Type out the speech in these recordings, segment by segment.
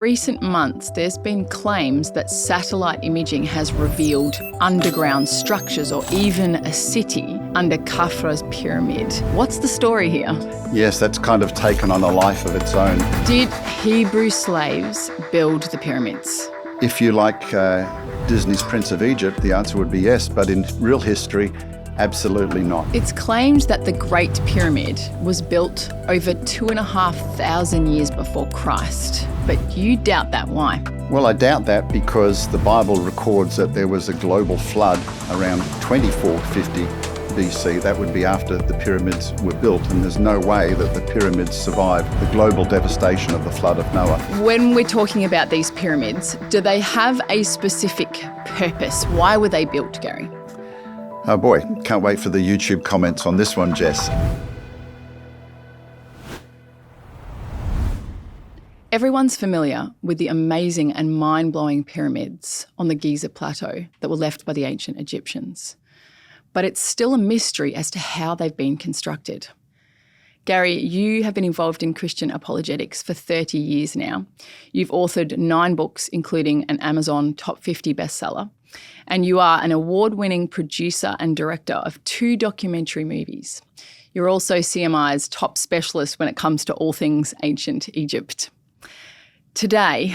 Recent months, there's been claims that satellite imaging has revealed underground structures or even a city under Khafra's pyramid. What's the story here? Yes, that's kind of taken on a life of its own. Did Hebrew slaves build the pyramids? If you like Disney's Prince of Egypt, the answer would be yes, but in real history, absolutely not. It's claimed that the Great Pyramid was built over 2,500 years before Christ, but you doubt that. Why? Well, I doubt that because the Bible records that there was a global flood around 2450 BC. That would be after the pyramids were built, and there's no way that the pyramids survived the global devastation of the flood of Noah. When we're talking about these pyramids, do they have a specific purpose? Why were they built, Gary? Oh boy, can't wait for the YouTube comments on this one, Jess. Everyone's familiar with the amazing and mind-blowing pyramids on the Giza Plateau that were left by the ancient Egyptians. But it's still a mystery as to how they've been constructed. Gary, you have been involved in Christian apologetics for 30 years now. You've authored 9 books, including an Amazon top 50 bestseller. And you are an award-winning producer and director of 2 documentary movies. You're also CMI's top specialist when it comes to all things ancient Egypt. Today,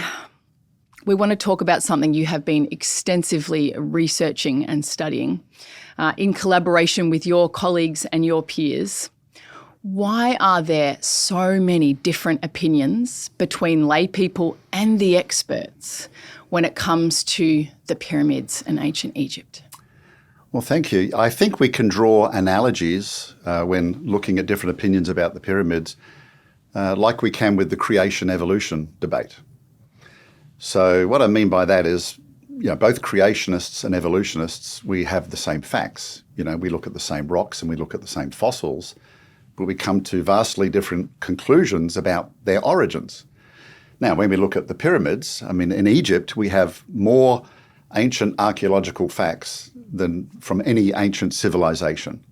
we want to talk about something you have been extensively researching and studying in collaboration with your colleagues and your peers. Why are there so many different opinions between lay people and the experts when it comes to the pyramids in ancient Egypt? Well, thank you. I think we can draw analogies when looking at different opinions about the pyramids, like we can with the creation-evolution debate. So what I mean by that is, both creationists and evolutionists, we have the same facts. We look at the same rocks and we look at the same fossils, but we come to vastly different conclusions about their origins. Now, when we look at the pyramids, in Egypt, we have more ancient archaeological facts than from any ancient civilization.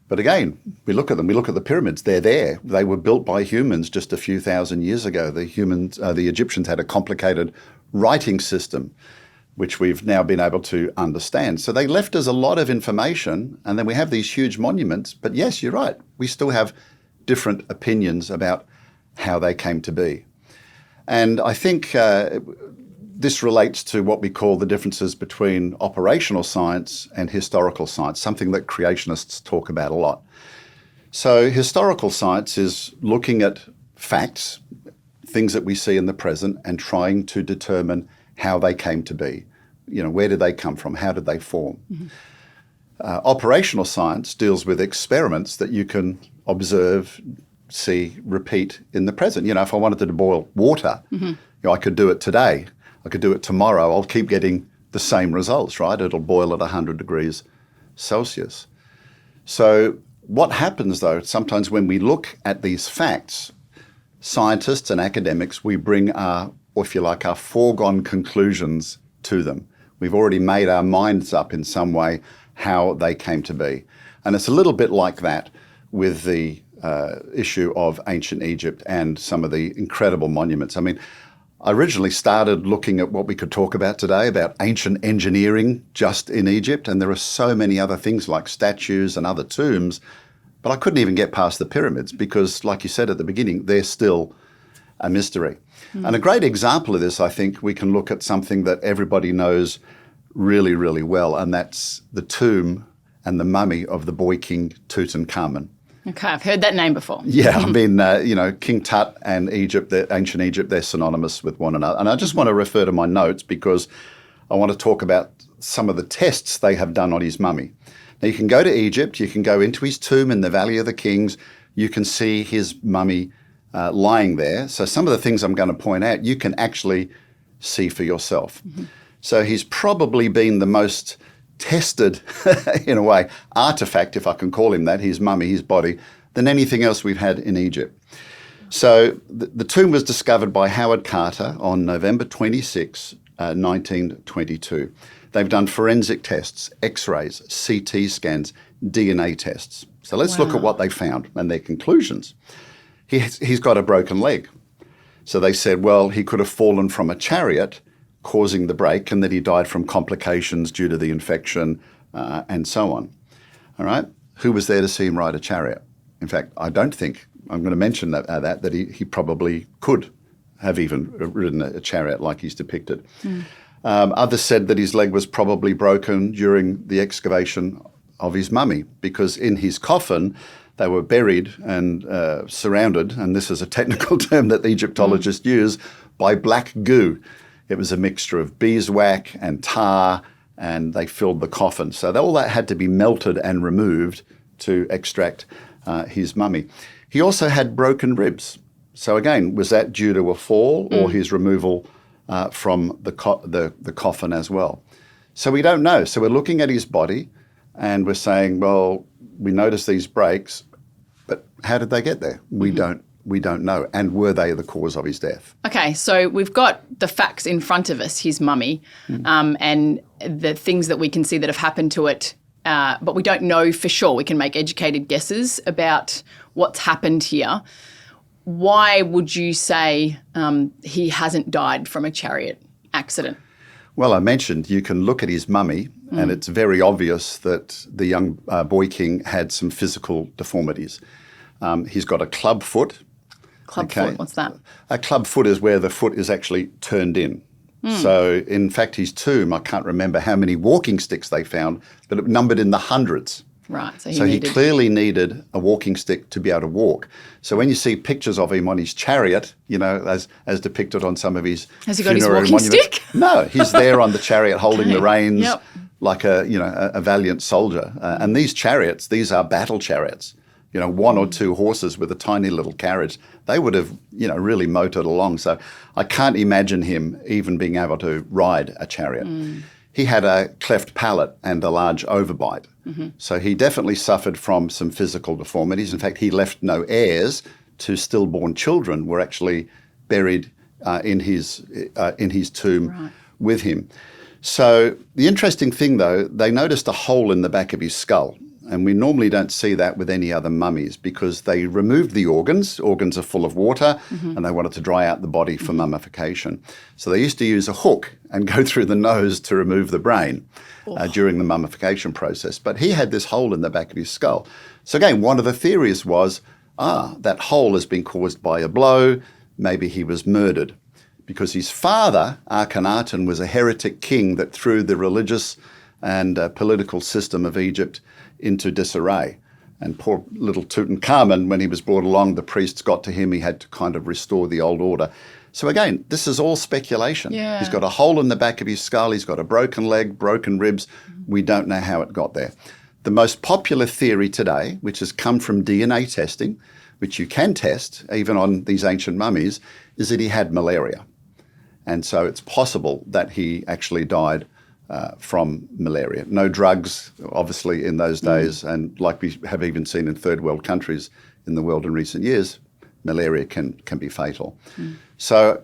But again, we look at them, we look at the pyramids, they're there. They were built by humans just a few thousand years ago. The Egyptians had a complicated writing system, which we've now been able to understand. So they left us a lot of information, and then we have these huge monuments. But yes, you're right, we still have different opinions about how they came to be. And I think this relates to what we call the differences between operational science and historical science, something that creationists talk about a lot. So historical science is looking at facts, things that we see in the present, and trying to determine how they came to be. Where did they come from? How did they form? Mm-hmm. Operational science deals with experiments that you can observe, see, repeat in the present. If I wanted to boil water, I could do it today. I could do it tomorrow. I'll keep getting the same results, right? It'll boil at 100 degrees Celsius. So what happens, though, sometimes when we look at these facts, scientists and academics, we bring our foregone conclusions to them. We've already made our minds up in some way how they came to be. And it's a little bit like that with the issue of ancient Egypt and some of the incredible monuments. I originally started looking at what we could talk about today, about ancient engineering just in Egypt, and there are so many other things like statues and other tombs, but I couldn't even get past the pyramids because, like you said at the beginning, they're still a mystery. And a great example of this, I think, we can look at something that everybody knows really, really well, and that's the tomb and the mummy of the boy king Tutankhamun. Okay, I've heard that name before. Yeah, King Tut and Egypt, ancient Egypt, they're synonymous with one another. And I just want to refer to my notes because I want to talk about some of the tests they have done on his mummy. Now, you can go to Egypt, you can go into his tomb in the Valley of the Kings, you can see his mummy lying there. So some of the things I'm going to point out, you can actually see for yourself. Mm-hmm. So he's probably been the most tested, in a way, artifact, if I can call him that, his mummy, his body, than anything else we've had in Egypt. So the tomb was discovered by Howard Carter on November 26, 1922. They've done forensic tests, X-rays, CT scans, DNA tests. So let's look at what they found and their conclusions. He's got a broken leg. So they said, well, he could have fallen from a chariot causing the break, and that he died from complications due to the infection and so on. All right? Who was there to see him ride a chariot? In fact, I don't think, I'm going to mention that he probably could have even ridden a chariot like he's depicted. Others said that his leg was probably broken during the excavation of his mummy, because in his coffin they were buried and surrounded, and this is a technical term that the Egyptologists use, by black goo. It was a mixture of beeswax and tar, and they filled the coffin. So all that had to be melted and removed to extract his mummy. He also had broken ribs. So again, was that due to a fall or his removal from the coffin as well? So we don't know. So we're looking at his body and we're saying, well, we notice these breaks, but how did they get there? We don't know. And were they the cause of his death? Okay, so we've got the facts in front of us, his mummy, and the things that we can see that have happened to it, but we don't know for sure. We can make educated guesses about what's happened here. Why would you say he hasn't died from a chariot accident? Well, I mentioned you can look at his mummy and it's very obvious that the young boy king had some physical deformities. He's got a club foot. Club foot, what's that? A club foot is where the foot is actually turned in. So, in fact, his tomb, I can't remember how many walking sticks they found, but it numbered in the hundreds. Right. So he clearly needed a walking stick to be able to walk. So when you see pictures of him on his chariot, you know, as depicted on some of his Has he got his funerary walking monuments, stick? No, he's there on the chariot holding the reins like a valiant soldier. And these chariots, these are battle chariots. You know, one or two horses with a tiny little carriage, they would have, really motored along. So I can't imagine him even being able to ride a chariot. He had a cleft palate and a large overbite. So he definitely suffered from some physical deformities. In fact, he left no heirs. Two stillborn children were actually buried in his tomb with him. So the interesting thing, though, they noticed a hole in the back of his skull. And we normally don't see that with any other mummies because they removed the organs. Organs are full of water and they wanted to dry out the body for mummification. So they used to use a hook and go through the nose to remove the brain during the mummification process. But he had this hole in the back of his skull. So again, one of the theories was, that hole has been caused by a blow. Maybe he was murdered. Because his father, Akhenaten, was a heretic king that threw the religious and political system of Egypt into disarray. And poor little Tutankhamun, when he was brought along, the priests got to him. He had to kind of restore the old order. So again, this is all speculation. Yeah. He's got a hole in the back of his skull. He's got a broken leg, broken ribs. We don't know how it got there. The most popular theory today, which has come from DNA testing, which you can test even on these ancient mummies, is that he had malaria. And so it's possible that he actually died from malaria. No drugs, obviously, in those days, and like we have even seen in third world countries in the world in recent years, malaria can be fatal. So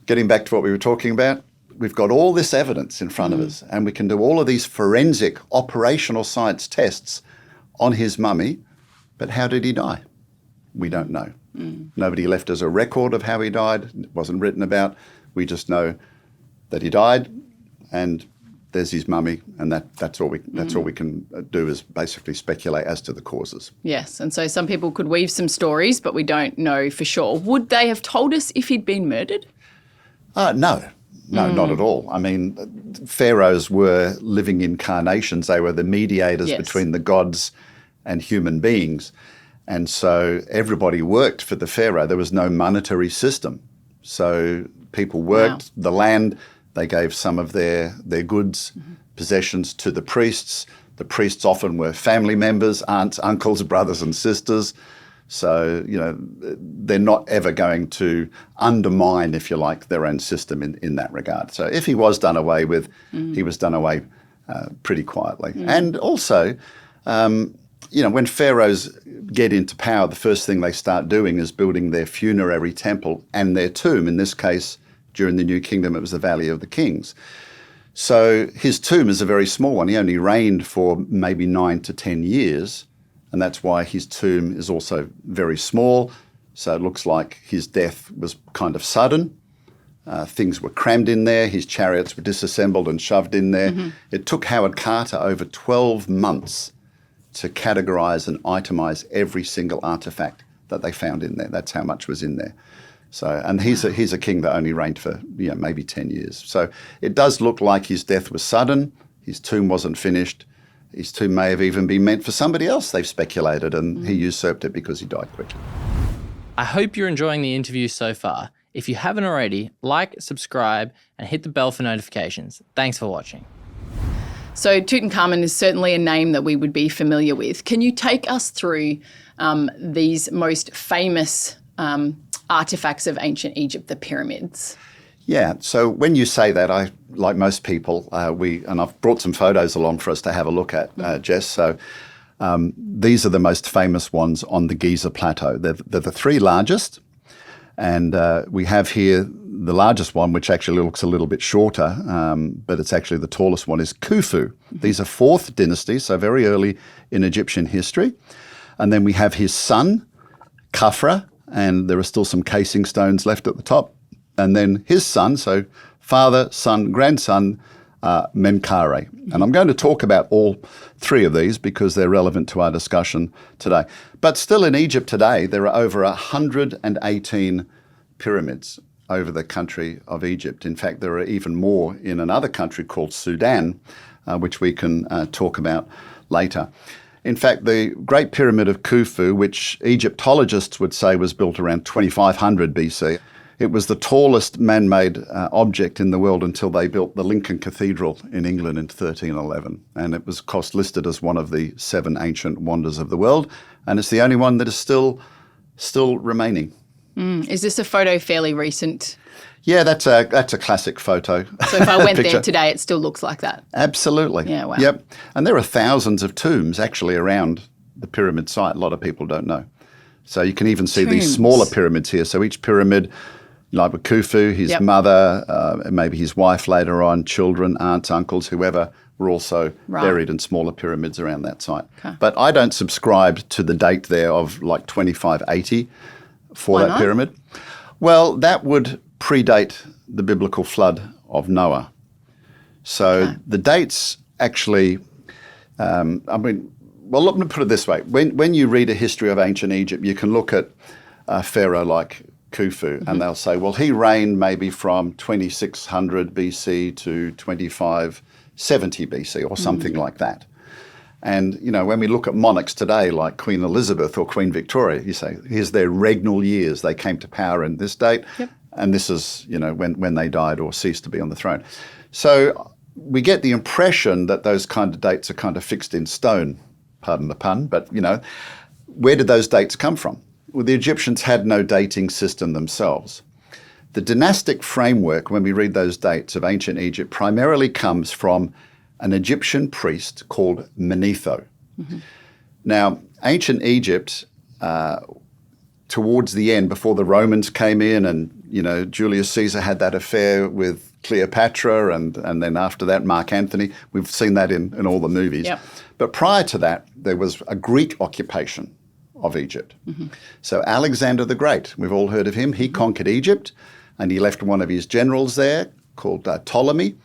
getting back to what we were talking about, we've got all this evidence in front of us, and we can do all of these forensic operational science tests on his mummy, but how did he die? We don't know. Nobody left us a record of how he died. It wasn't written about. We just know that he died, and there's his mummy, and that's all we can do is basically speculate as to the causes. Yes, and so some people could weave some stories, but we don't know for sure. Would they have told us if he'd been murdered? No, not at all. I mean, pharaohs were living incarnations. They were the mediators between the gods and human beings. And so everybody worked for the pharaoh. There was no monetary system. So people worked the land. They gave some of their goods, possessions to the priests. The priests often were family members, aunts, uncles, brothers and sisters. So, they're not ever going to undermine, if you like, their own system in that regard. So if he was done away with, he was done away pretty quietly. And also, when pharaohs get into power, the first thing they start doing is building their funerary temple and their tomb. In this case, during the New Kingdom, it was the Valley of the Kings. So his tomb is a very small one. He only reigned for maybe 9 to 10 years, and that's why his tomb is also very small. So it looks like his death was kind of sudden. Things were crammed in there. His chariots were disassembled and shoved in there. It took Howard Carter over 12 months to categorise and itemise every single artefact that they found in there. That's how much was in there. So, and he's a king that only reigned for maybe 10 years. So it does look like his death was sudden. His tomb wasn't finished. His tomb may have even been meant for somebody else, they've speculated, and he usurped it because he died quickly. I hope you're enjoying the interview so far. If you haven't already, like, subscribe, and hit the bell for notifications. Thanks for watching. So Tutankhamun is certainly a name that we would be familiar with. Can you take us through these most famous artefacts of ancient Egypt, the pyramids? Yeah, so when you say that, I, like most people, and I've brought some photos along for us to have a look at, Jess. So these are the most famous ones on the Giza Plateau. They're the three largest, and we have here the largest one, which actually looks a little bit shorter, but it's actually the tallest one, is Khufu. These are 4th dynasty, so very early in Egyptian history. And then we have his son, Khafra, and there are still some casing stones left at the top. And then his son, so father, son, grandson, Menkaure. And I'm going to talk about all three of these because they're relevant to our discussion today. But still in Egypt today, there are over 118 pyramids over the country of Egypt. In fact, there are even more in another country called Sudan, which we can talk about later. In fact, the Great Pyramid of Khufu, which Egyptologists would say was built around 2500 BC, it was the tallest man-made object in the world until they built the Lincoln Cathedral in England in 1311. And it was, of course, listed as one of the 7 ancient wonders of the world. And it's the only one that is still remaining. Is this a photo fairly recent? Yeah, that's a classic photo. So if I went there today, it still looks like that? Absolutely. Yeah, wow. Yep. And there are thousands of tombs actually around the pyramid site. A lot of people don't know. So you can even see these smaller pyramids here. So each pyramid, like with Khufu, his mother, maybe his wife later on, children, aunts, uncles, whoever, were also buried in smaller pyramids around that site. Okay. But I don't subscribe to the date there of like 2580 for that pyramid. Well, that would predate the biblical flood of Noah. So the dates actually, let me put it this way. When you read a history of ancient Egypt, you can look at a pharaoh like Khufu, and they'll say, well, he reigned maybe from 2600 BC to 2570 BC or something like that. And, when we look at monarchs today, like Queen Elizabeth or Queen Victoria, you say, here's their regnal years. They came to power in this date, and this is, when they died or ceased to be on the throne. So we get the impression that those kind of dates are kind of fixed in stone, pardon the pun, but, where did those dates come from? Well, the Egyptians had no dating system themselves. The dynastic framework, when we read those dates of ancient Egypt, primarily comes from an Egyptian priest called Manetho. Now, ancient Egypt, towards the end, before the Romans came in and, Julius Caesar had that affair with Cleopatra and then after that, Mark Antony. We've seen that in all the movies. Yep. But prior to that, there was a Greek occupation of Egypt. So Alexander the Great, we've all heard of him. He conquered Egypt and he left one of his generals there called Ptolemy.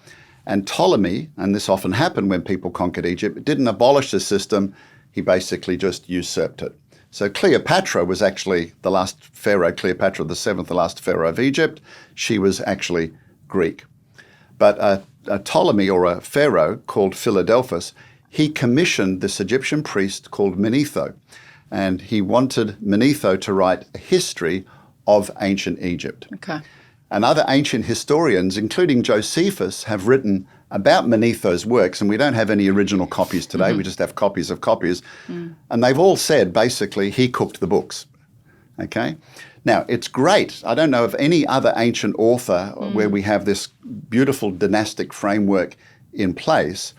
And Ptolemy, and this often happened when people conquered Egypt, didn't abolish the system. He basically just usurped it. So Cleopatra was actually the last pharaoh, Cleopatra the seventh, the last pharaoh of Egypt. She was actually Greek. But a Ptolemy, or a pharaoh called Philadelphus, he commissioned this Egyptian priest called Manetho. And he wanted Manetho to write a history of ancient Egypt. Okay. And other ancient historians, including Josephus, have written about Manetho's works, and we don't have any original copies today. We just have copies of copies. And they've all said, basically, he cooked the books. Okay? Now, it's great. I don't know of any other ancient author where we have this beautiful dynastic framework in place,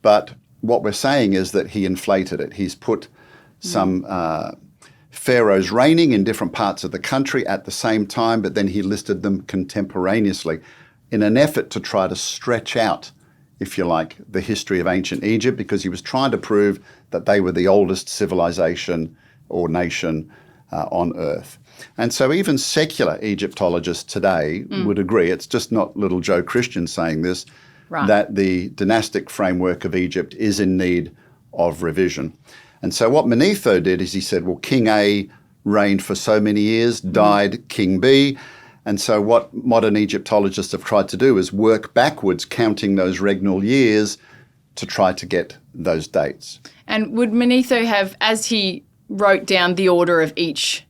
but what we're saying is that he inflated it. He's put some pharaohs reigning in different parts of the country at the same time, but then he listed them contemporaneously in an effort to try to stretch out, if you like, the history of ancient Egypt, because he was trying to prove that they were the oldest civilization or nation on Earth. And so even secular Egyptologists today would agree, it's just not little Joe Christian saying this, Right. that the dynastic framework of Egypt is in need of revision. And so what Manetho did is he said, well, King A reigned for so many years, died King B. And so what modern Egyptologists have tried to do is work backwards, counting those regnal years to try to get those dates. And would Manetho have, as he wrote down the order of each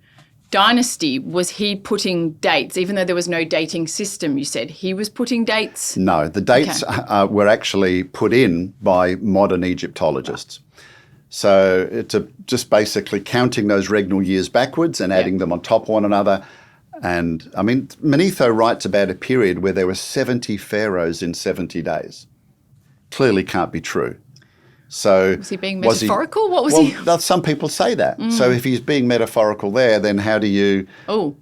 dynasty, was he putting dates, even though there was no dating system, you said? He was putting dates? No, the dates were actually put in by modern Egyptologists. So it's just basically counting those regnal years backwards and adding them on top of one another. And I mean, Manetho writes about a period where there were 70 pharaohs in 70 days. Clearly can't be true. So was he being metaphorical? What was he? Some people say that. So if he's being metaphorical there, then how do you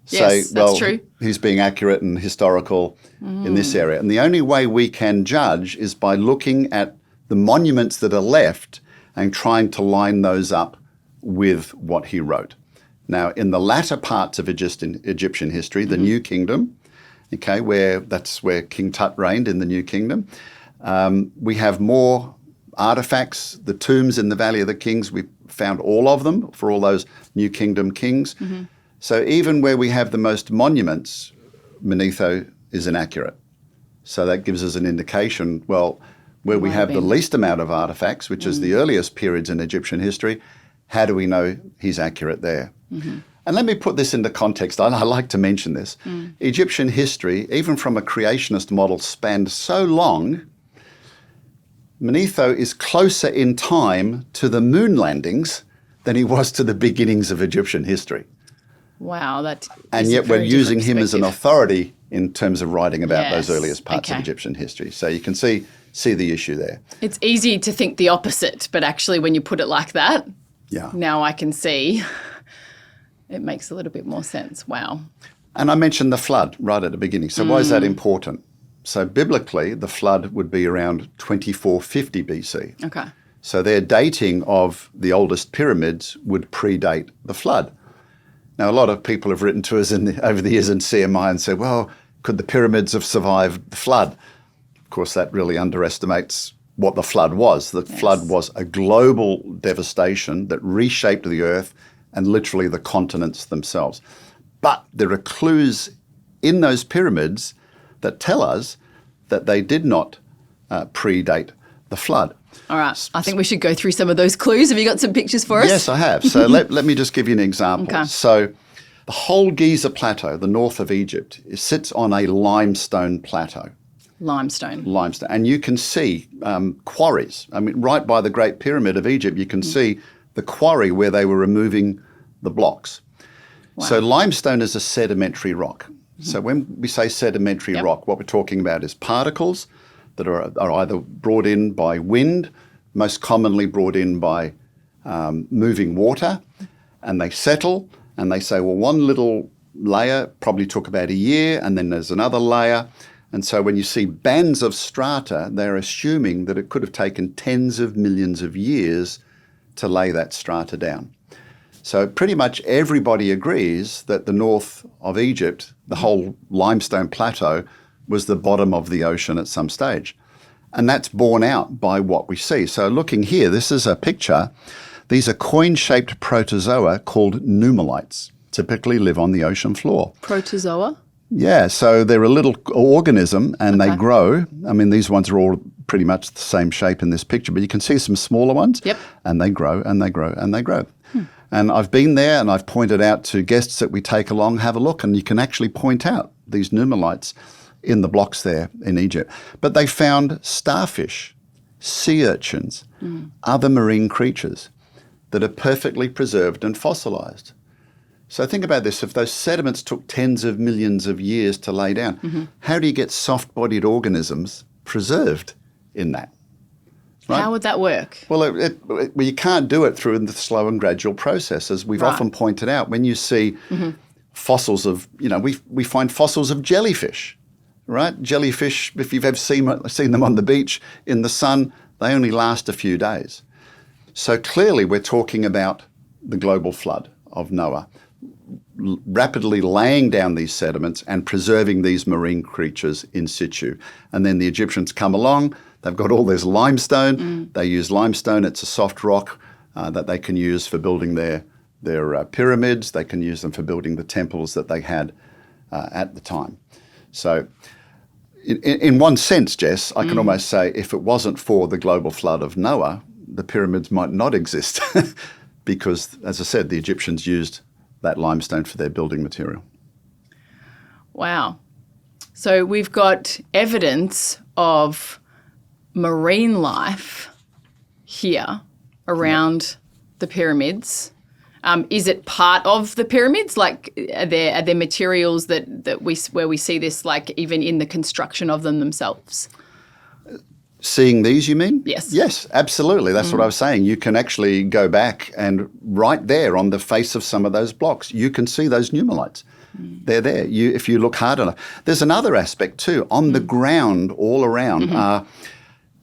say, that's true. He's being accurate and historical in this area? And the only way we can judge is by looking at the monuments that are left and trying to line those up with what he wrote. Now, in the latter parts of Egyptian history, the New Kingdom, that's where King Tut reigned in the New Kingdom, we have more artifacts, the tombs in the Valley of the Kings, we found all of them for all those New Kingdom kings. So even where we have the most monuments, Manetho is inaccurate. So that gives us an indication, well, where we have the least amount of artifacts, which is the earliest periods in Egyptian history, how do we know he's accurate there? And let me put this into context. I like to mention this. Egyptian history, even from a creationist model, spanned so long. Manetho is closer in time to the moon landings than he was to the beginnings of Egyptian history. Wow, and yet we're using him as an authority in terms of writing about those earliest parts of Egyptian history. So you can see the issue there. It's easy to think the opposite, but actually when you put it like that, now I can see it makes a little bit more sense. Wow. And I mentioned the flood right at the beginning. So why is that important? So biblically, the flood would be around 2450 BC. Okay. So their dating of the oldest pyramids would predate the flood. Now, a lot of people have written to us over the years in CMI and said, well, could the pyramids have survived the flood? Of course, that really underestimates what the flood was. The flood was a global devastation that reshaped the earth and literally the continents themselves. But there are clues in those pyramids that tell us that they did not predate the flood. All right. I think we should go through some of those clues. Have you got some pictures for us? Yes, I have. So let me just give you an example. Okay. So the whole Giza Plateau, the north of Egypt, sits on a limestone plateau. Limestone. And you can see quarries. I mean, right by the Great Pyramid of Egypt, you can see the quarry where they were removing the blocks. Wow. So limestone is a sedimentary rock. So when we say sedimentary rock, what we're talking about is particles that are either brought in by wind, most commonly brought in by moving water, and they settle, and they say, well, one little layer probably took about a year, and then there's another layer. And so when you see bands of strata, they're assuming that it could have taken tens of millions of years to lay that strata down. So pretty much everybody agrees that the north of Egypt, the whole limestone plateau, was the bottom of the ocean at some stage. And that's borne out by what we see. So looking here, this is a picture. These are coin-shaped protozoa called nummulites, typically live on the ocean floor. Protozoa? Yeah, so they're a little organism and they grow. I mean, these ones are all pretty much the same shape in this picture, but you can see some smaller ones. Yep. And they grow and they grow and they grow. And I've been there and I've pointed out to guests that we take along, have a look, and you can actually point out these nummulites in the blocks there in Egypt. But they found starfish, sea urchins, other marine creatures that are perfectly preserved and fossilized. So think about this. If those sediments took tens of millions of years to lay down, how do you get soft-bodied organisms preserved in that? Right? How would that work? Well, you can't do it through the slow and gradual process. As we've often pointed out, when you see fossils of, we find fossils of jellyfish, right? Jellyfish, if you've ever seen them on the beach in the sun, they only last a few days. So clearly we're talking about the global flood of Noah. rapidly laying down these sediments and preserving these marine creatures in situ. And then the Egyptians come along, they've got all this limestone, they use limestone, it's a soft rock that they can use for building their pyramids, they can use them for building the temples that they had at the time. So in one sense, Jess, I can almost say if it wasn't for the global flood of Noah, the pyramids might not exist because, as I said, the Egyptians used that limestone for their building material. Wow. So we've got evidence of marine life here around the pyramids. Is it part of the pyramids? Like, are there materials where we see this, like even in the construction of them themselves? Seeing these, you mean? Yes. Yes, absolutely. That's what I was saying. You can actually go back and right there on the face of some of those blocks, you can see those nummulites. They're there. If you look hard enough. There's another aspect too. On the ground all around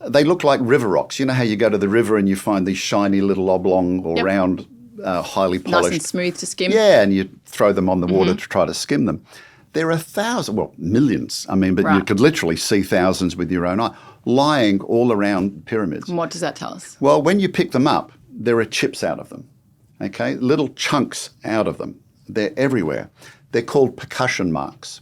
they look like river rocks. You know how you go to the river and you find these shiny little oblong or round, highly polished. Nice and smooth to skim. Yeah, and you throw them on the water to try to skim them. There are millions, but you could literally see thousands with your own eye, lying all around pyramids. And what does that tell us? Well, when you pick them up, there are chips out of them, okay? Little chunks out of them. They're everywhere. They're called percussion marks.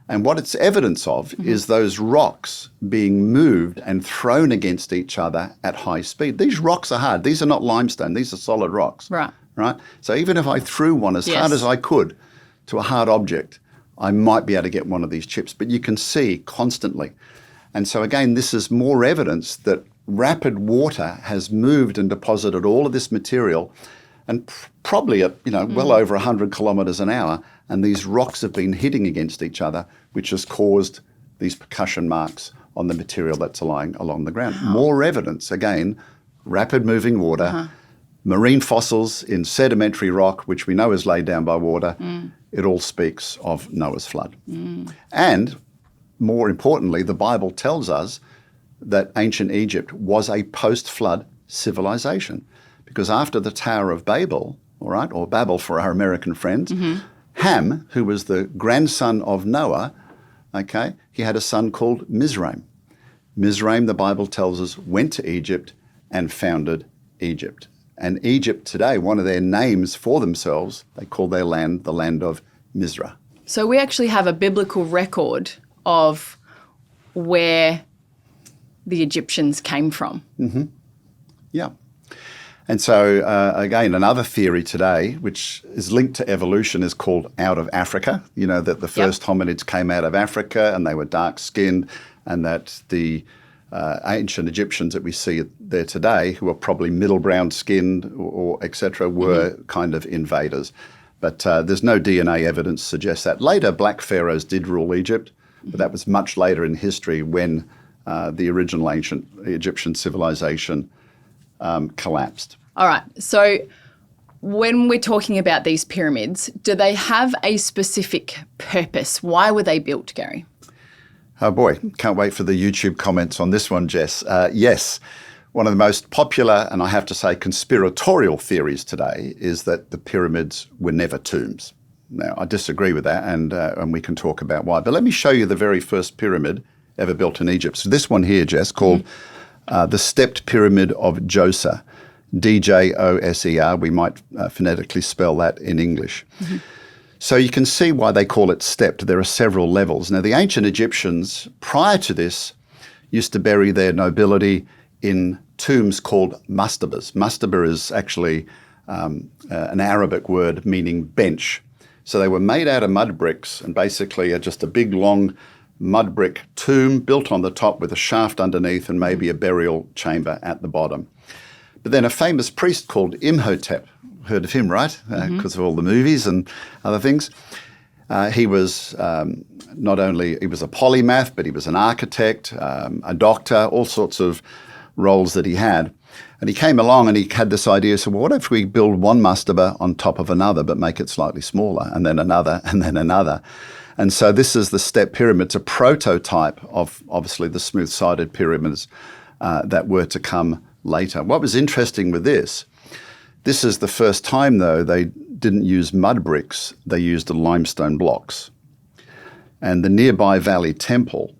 And what it's evidence of is those rocks being moved and thrown against each other at high speed. These rocks are hard. These are not limestone. These are solid rocks. Right? So even if I threw one as hard as I could to a hard object, I might be able to get one of these chips. But you can see constantly. And so again, this is more evidence that rapid water has moved and deposited all of this material and probably at well over 100 kilometres an hour, and these rocks have been hitting against each other, which has caused these percussion marks on the material that's lying along the ground. Wow. More evidence, again, rapid moving water, marine fossils in sedimentary rock, which we know is laid down by water. It all speaks of Noah's flood. And more importantly, the Bible tells us that ancient Egypt was a post-flood civilization, because after the Tower of Babel, all right, or Babel for our American friends, Ham, who was the grandson of Noah, okay, he had a son called Mizraim. Mizraim, the Bible tells us, went to Egypt and founded Egypt. And Egypt today, one of their names for themselves, they call their land the land of Mizra. So we actually have a biblical record of where the Egyptians came from. Yeah. And so, again, another theory today, which is linked to evolution, is called out of Africa. You know, that the first hominids came out of Africa and they were dark-skinned, and that the ancient Egyptians that we see there today, who are probably middle brown-skinned or et cetera, were kind of invaders. But there's no DNA evidence to suggest that. Later, black pharaohs did rule Egypt, but that was much later in history when the original ancient Egyptian civilization collapsed. All right. So when we're talking about these pyramids, do they have a specific purpose? Why were they built, Gary? Oh boy, can't wait for the YouTube comments on this one, Jess. Yes, one of the most popular, and I have to say conspiratorial theories today, is that the pyramids were never tombs. Now, I disagree with that, and we can talk about why. But let me show you the very first pyramid ever built in Egypt. So this one here, Jess, called the Stepped Pyramid of Djoser, D-J-O-S-E-R. We might phonetically spell that in English. So you can see why they call it stepped. There are several levels. Now, the ancient Egyptians, prior to this, used to bury their nobility in tombs called mastabas. Mastaba is actually an Arabic word meaning bench. So they were made out of mud bricks and basically are just a big, long mud brick tomb built on the top with a shaft underneath and maybe a burial chamber at the bottom. But then a famous priest called Imhotep, heard of him, right? Because of all the movies and other things. He was not only, he was a polymath, but he was an architect, a doctor, all sorts of roles that he had. And he came along and he had this idea, so what if we build one mastaba on top of another, but make it slightly smaller, and then another, and then another. And so this is the step pyramid. It's a prototype of, obviously, the smooth-sided pyramids that were to come later. What was interesting with this, This is the first time, though, they didn't use mud bricks, they used limestone blocks. And the nearby Valley Temple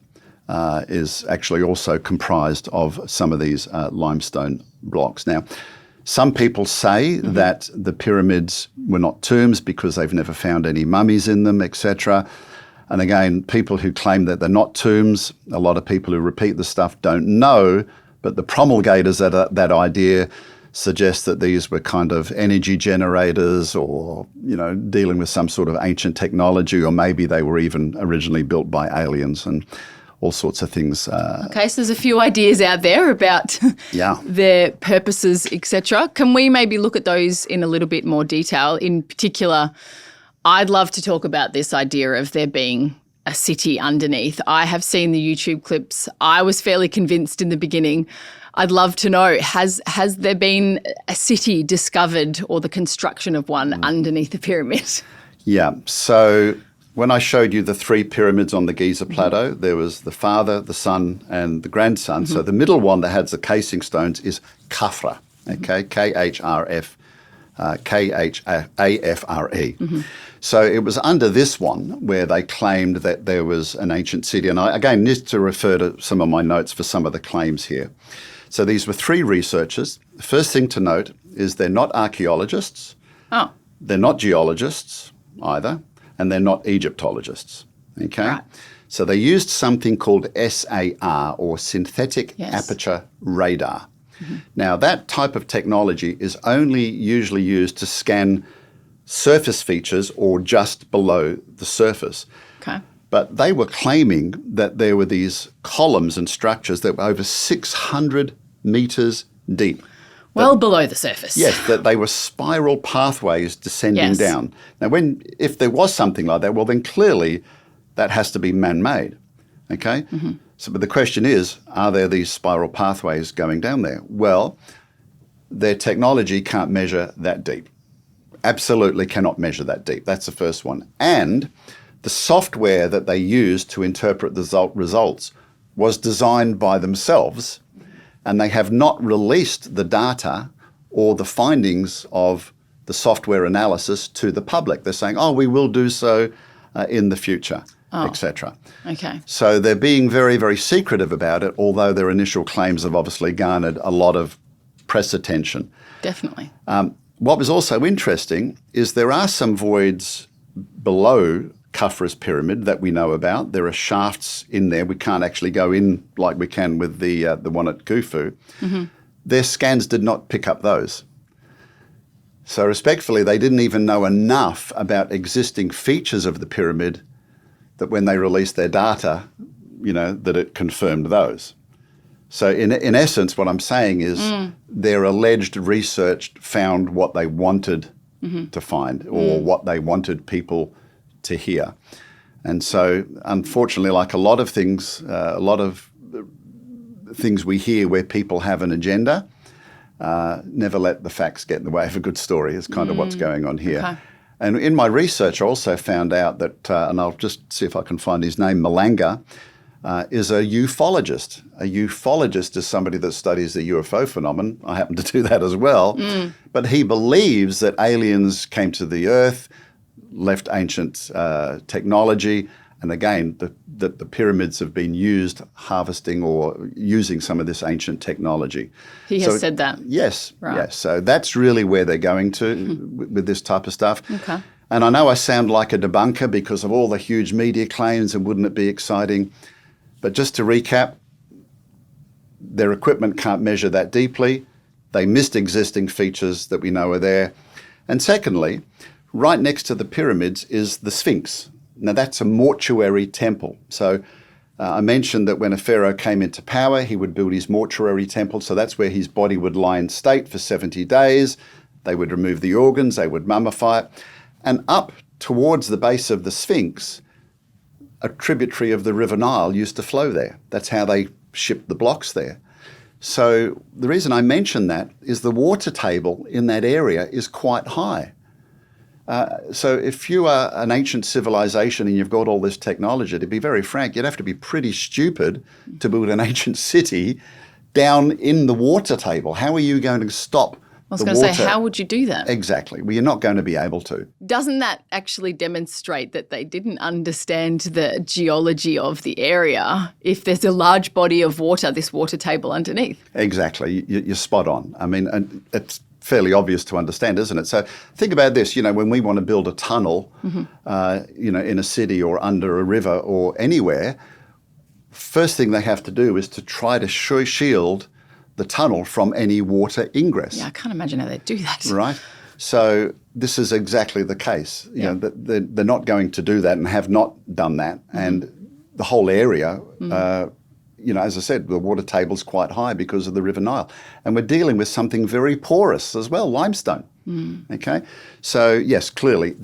is actually also comprised of some of these limestone blocks. Now, some people say that the pyramids were not tombs because they've never found any mummies in them, etc. And again, people who claim that they're not tombs, a lot of people who repeat the stuff don't know, but the promulgators of that idea suggest that these were kind of energy generators or, dealing with some sort of ancient technology, or maybe they were even originally built by aliens and all sorts of things. Okay, so there's a few ideas out there about their purposes, etc. Can we maybe look at those in a little bit more detail? In particular, I'd love to talk about this idea of there being a city underneath. I have seen the YouTube clips. I was fairly convinced in the beginning. I'd love to know, has there been a city discovered or the construction of one underneath the pyramid? Yeah, so when I showed you the 3 pyramids on the Giza Plateau, there was the father, the son, and the grandson. So the middle one that has the casing stones is Khafra, okay, Khafre. So it was under this one where they claimed that there was an ancient city. And I, again, need to refer to some of my notes for some of the claims here. So these were 3 researchers. The first thing to note is they're not archaeologists. Oh. They're not geologists either. And they're not Egyptologists, okay? Right. So they used something called SAR, or synthetic aperture radar. Now, that type of technology is only usually used to scan surface features or just below the surface. Okay. But they were claiming that there were these columns and structures that were over 600 meters deep. Well below the surface. Yes, that they were spiral pathways descending down. Now, if there was something like that, well, then clearly that has to be man-made, okay? So, but the question is, are there these spiral pathways going down there? Well, their technology can't measure that deep. Absolutely cannot measure that deep. That's the first one. And the software that they used to interpret the results was designed by themselves, and they have not released the data or the findings of the software analysis to the public. They're saying, we will do so in the future, etc. Okay. So they're being very, very secretive about it, although their initial claims have obviously garnered a lot of press attention. Definitely. What was also interesting is there are some voids below Khafra's pyramid that we know about. There are shafts in there. We can't actually go in like we can with the one at Khufu. Their scans did not pick up those. So respectfully, they didn't even know enough about existing features of the pyramid that when they released their data, that it confirmed those. So in essence, what I'm saying is their alleged research found what they wanted to find, or what they wanted people to hear. And so, unfortunately, like a lot of things we hear where people have an agenda, never let the facts get in the way of a good story is kind of what's going on here. Okay. And in my research, I also found out that, and I'll just see if I can find his name, Malanga, is a ufologist. A ufologist is somebody that studies the UFO phenomenon. I happen to do that as well. But he believes that aliens came to the Earth, left ancient technology, and again, that the pyramids have been used harvesting or using some of this ancient technology. He has said that? Yes, right. Yes. So that's really where they're going to with this type of stuff. Okay. And I know I sound like a debunker because of all the huge media claims, and wouldn't it be exciting? But just to recap, their equipment can't measure that deeply. They missed existing features that we know are there. And secondly, right next to the pyramids is the Sphinx. Now, that's a mortuary temple. So I mentioned that when a pharaoh came into power, he would build his mortuary temple. So that's where his body would lie in state for 70 days. They would remove the organs, they would mummify it. And up towards the base of the Sphinx, a tributary of the River Nile used to flow there. That's how they shipped the blocks there. So the reason I mention that is the water table in that area is quite high. So if you are an ancient civilization and you've got all this technology, to be very frank, you'd have to be pretty stupid to build an ancient city down in the water table. How are you going to stop I was going to say, how would you do that? Exactly. Well, you're not going to be able to. Doesn't that actually demonstrate that they didn't understand the geology of the area if there's a large body of water, this water table underneath? Exactly. You're spot on. I mean, and it's fairly obvious to understand, isn't it? So think about this, when we want to build a tunnel, in a city or under a river or anywhere, first thing they have to do is to try to shield the tunnel from any water ingress. Yeah, I can't imagine how they do that. Right? So this is exactly the case. They're not going to do that and have not done that. And the whole area, as I said, the water table's quite high because of the River Nile. And we're dealing with something very porous as well, limestone. Okay? So, yes, clearly,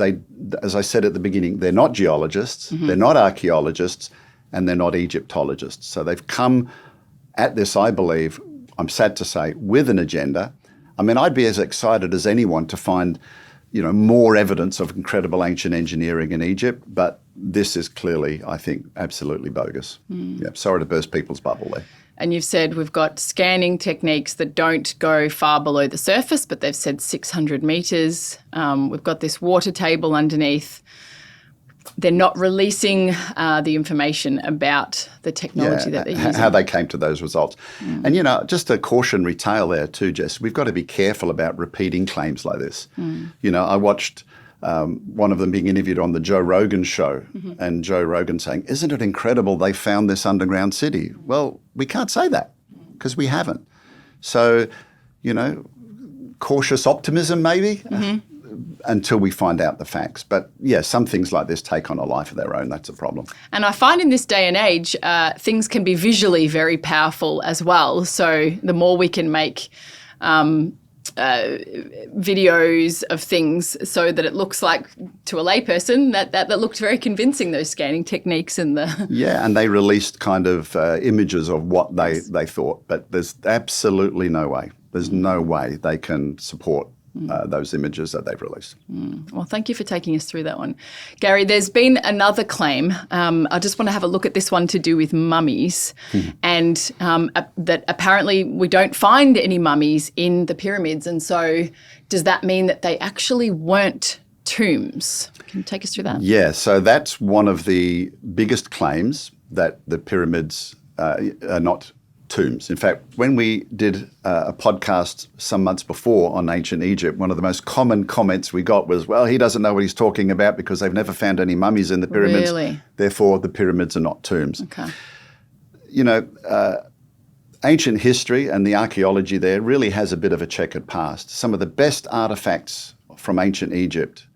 as I said at the beginning, they're not geologists, they're not archaeologists, and they're not Egyptologists. So they've come at this, I believe, I'm sad to say, with an agenda. I mean, I'd be as excited as anyone to find, more evidence of incredible ancient engineering in Egypt, but this is clearly, I think, absolutely bogus. Yeah, sorry to burst people's bubble there. And you've said we've got scanning techniques that don't go far below the surface, but they've said 600 metres. We've got this water table underneath. They're not releasing the information about the technology that they're using. How they came to those results. And, just a cautionary tale there too, Jess. We've got to be careful about repeating claims like this. I watched one of them being interviewed on the Joe Rogan show and Joe Rogan saying, isn't it incredible they found this underground city? Well, we can't say that because we haven't. So, cautious optimism maybe. Until we find out the facts. But yeah, some things like this take on a life of their own. That's a problem. And I find in this day and age, things can be visually very powerful as well. So the more we can make videos of things so that it looks like to a layperson that looked very convincing, those scanning techniques and the... Yeah, and they released kind of images of what they thought. But there's absolutely no way. There's no way they can support those images that they've released. Well, thank you for taking us through that one. Gary, there's been another claim. I just want to have a look at this one to do with mummies and that apparently we don't find any mummies in the pyramids. And so does that mean that they actually weren't tombs? Can you take us through that? Yeah, so that's one of the biggest claims, that the pyramids are not tombs. In fact, when we did a podcast some months before on ancient Egypt, one of the most common comments we got was, well, he doesn't know what he's talking about because they've never found any mummies in the pyramids. Really? Therefore, the pyramids are not tombs. Okay. Ancient history and the archaeology there really has a bit of a checkered past. Some of the best artifacts from ancient Egypt